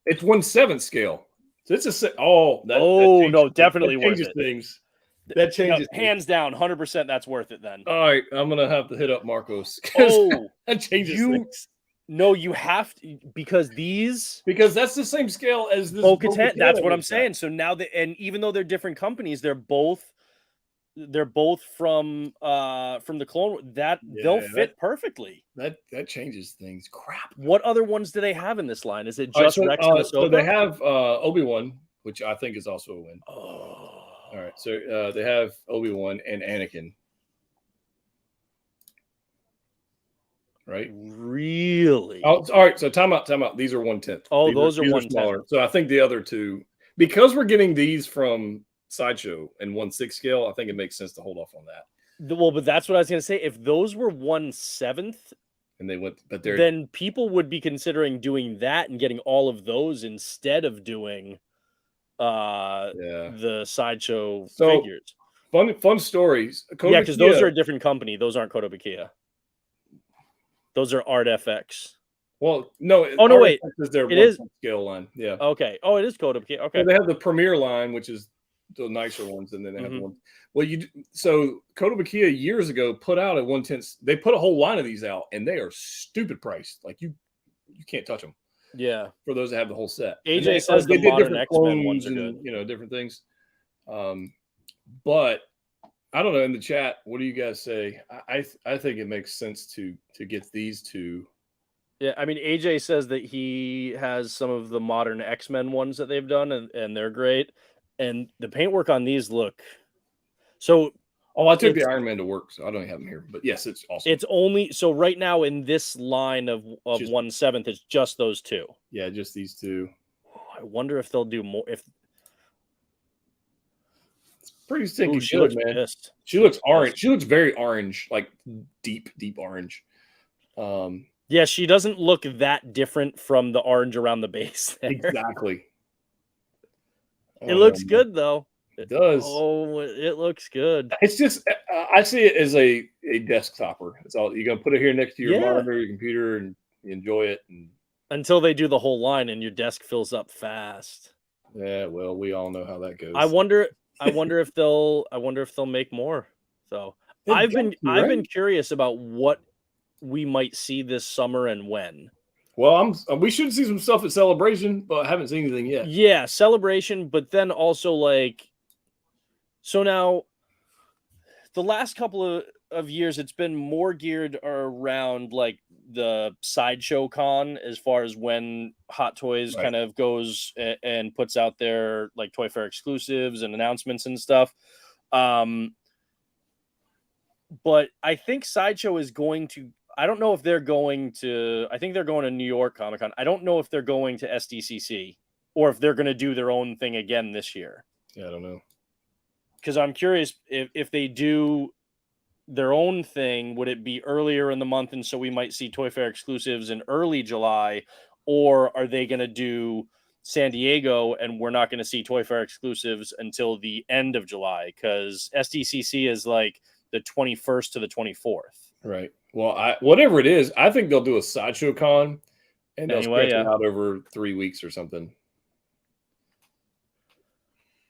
It's 1/7 scale. So it's no, definitely worth it. Things. That changes hands down, 100%. That's worth it then. All right, I'm gonna have to hit up Marcos. That changes things. No, you have to, because that's the same scale as this. Bo-Katan, that's what I'm saying. So now and even though they're different companies, they're both from the Clone they'll fit perfectly. That changes things. Crap. What other ones do they have in this line? Is it just Rex and Ahsoka? So they have Obi-Wan, which I think is also a win. All right, so they have Obi-Wan and Anakin. Right? Really? Oh, all right. So time out. These are 1/10. Oh, those are 1/10. Smaller. So I think the other two, because we're getting these from Sideshow and 1/6 scale, I think it makes sense to hold off on that. Well, but that's what I was going to say. If those were 1/7, and they went, but then people would be considering doing that and getting all of those instead of doing the Sideshow figures. Fun stories. Yeah, because those are a different company. Those aren't Kota Bakia. Those are Art FX. Well, no. Oh no, wait. It is scale line. Yeah. Okay. Oh, it is Kota Bakia. Okay. So they have the Premier line, which is the nicer ones, and then they have one. Well, so Kota Bakia years ago put out a 1/10. They put a whole line of these out, and they are stupid priced. Like you can't touch them. Yeah. For those that have the whole set. AJ says the modern X-Men ones are good. Different things. But I don't know, in the chat, what do you guys say? I think it makes sense to get these two. Yeah, I mean, AJ says that he has some of the modern X-Men ones that they've done, and they're great. And the paintwork on these look so. Oh, I took the Iron Man to work, so I don't have them here. But yes, it's awesome. It's only so right now in this line of 1/7, it's just those two. Yeah, just these two. I wonder if they'll do more. If pretty stinky She good, looks man. pissed. She looks orange. She looks very orange, like deep orange. Yeah, she doesn't look that different from the orange around the base there. Exactly. It looks good though. It does. Oh, it looks good. It's just I see it as a desktopper. It's all you're gonna put it here next to your monitor, your computer, and you enjoy it. And until they do the whole line and your desk fills up fast. Yeah, well, we all know how that goes. I wonder if they'll make more. So I've been curious about what we might see this summer and when. Well, we should see some stuff at Celebration, but I haven't seen anything yet. Yeah, Celebration, but then also like, so now the last couple of years, it's been more geared around like the Sideshow Con as far as when Hot Toys kind of goes and puts out their like Toy Fair exclusives and announcements and stuff. But I think Sideshow is going to, I don't know if they're going to, I think they're going to New York Comic Con. I don't know if they're going to SDCC or if they're going to do their own thing again this year. Yeah, I don't know. Because I'm curious if they do their own thing, would it be earlier in the month? And so we might see Toy Fair exclusives in early July, or are they going to do San Diego and we're not going to see Toy Fair exclusives until the end of July? Because SDCC is like the 21st to the 24th. Right. Well, whatever it is, I think they'll do a Sideshow Con and they'll stretch it out over 3 weeks or something.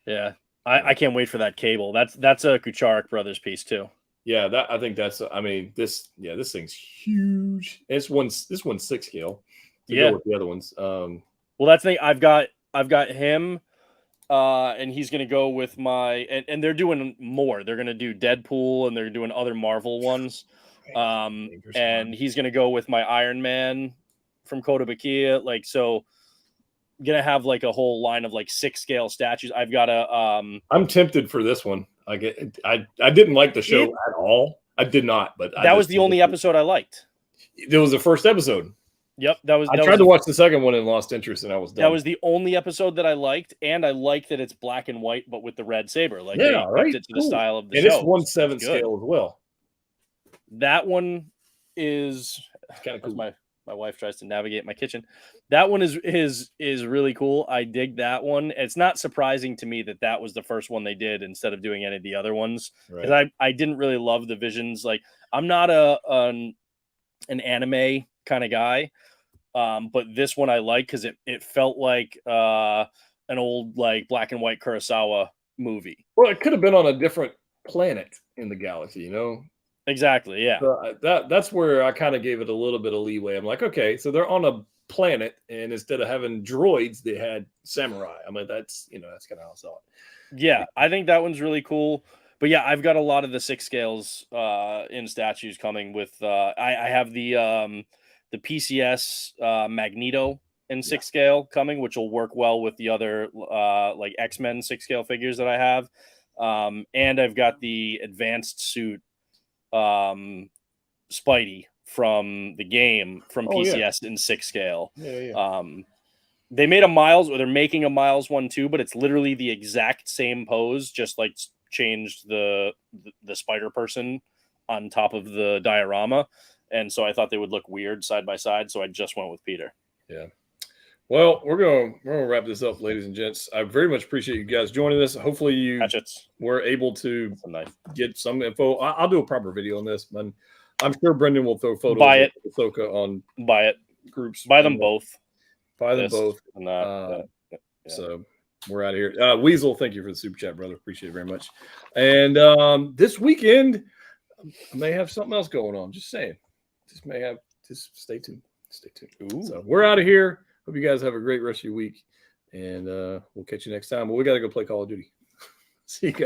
Yeah. I can't wait for that cable. That's a Kucharik Brothers piece too. Yeah, I think that's. I mean, this thing's huge. This one's 6 scale. Go with the other ones. Well, that's the thing. I've got him, and he's gonna go with my. And they're doing more. They're gonna do Deadpool, and they're doing other Marvel ones. And he's gonna go with my Iron Man from Kotobukiya. Like so. Gonna have like a whole line of like 6 scale statues. I've got a I'm tempted for this one. I didn't like the show at all. I did not, but that was the only episode I liked. It was the first episode. Yep, I tried to watch the second one and lost interest, and I was done. That was the only episode that I liked, and I like that it's black and white, but with the red saber. Like they kept it to the style of the show. And it's 1/7 scale as well. That one is kind of cool. My wife tries to navigate my kitchen. That one is really cool. I dig that one. It's not surprising to me that was the first one they did instead of doing any of the other ones. Because I didn't really love the Visions. Like I'm not an anime kind of guy, but this one I like because it felt like an old like black and white Kurosawa movie. Well, it could have been on a different planet in the galaxy, you know. Exactly, yeah. So that's where I kind of gave it a little bit of leeway. I'm like, okay, so they're on a planet, and instead of having droids, they had samurai. I mean, that's kind of how I saw it. Yeah, I think that one's really cool. But yeah, I've got a lot of the 6 scales in statues coming with. I have the PCS Magneto in 6 scale coming, which will work well with the other like X-Men 6 scale figures that I have, and I've got the advanced suit. Spidey from the game from PCS in 6 scale. They made a Miles, or they're making a Miles one too, but it's literally the exact same pose, just like changed the spider person on top of the diorama. And so I thought they would look weird side by side, so I just went with Peter. Yeah. Well, we're gonna wrap this up, ladies and gents. I very much appreciate you guys joining us. Hopefully you were able to get some info. I'll do a proper video on this, man. I'm sure Brendan will throw photos of Ahsoka on groups. Buy them both. Buy them both. So we're out of here. Weasel, thank you for the super chat, brother. Appreciate it very much. And this weekend, I may have something else going on. Just saying. Just stay tuned. Stay tuned. Ooh. So we're out of here. Hope you guys have a great rest of your week, and we'll catch you next time. But we got to go play Call of Duty. See you guys.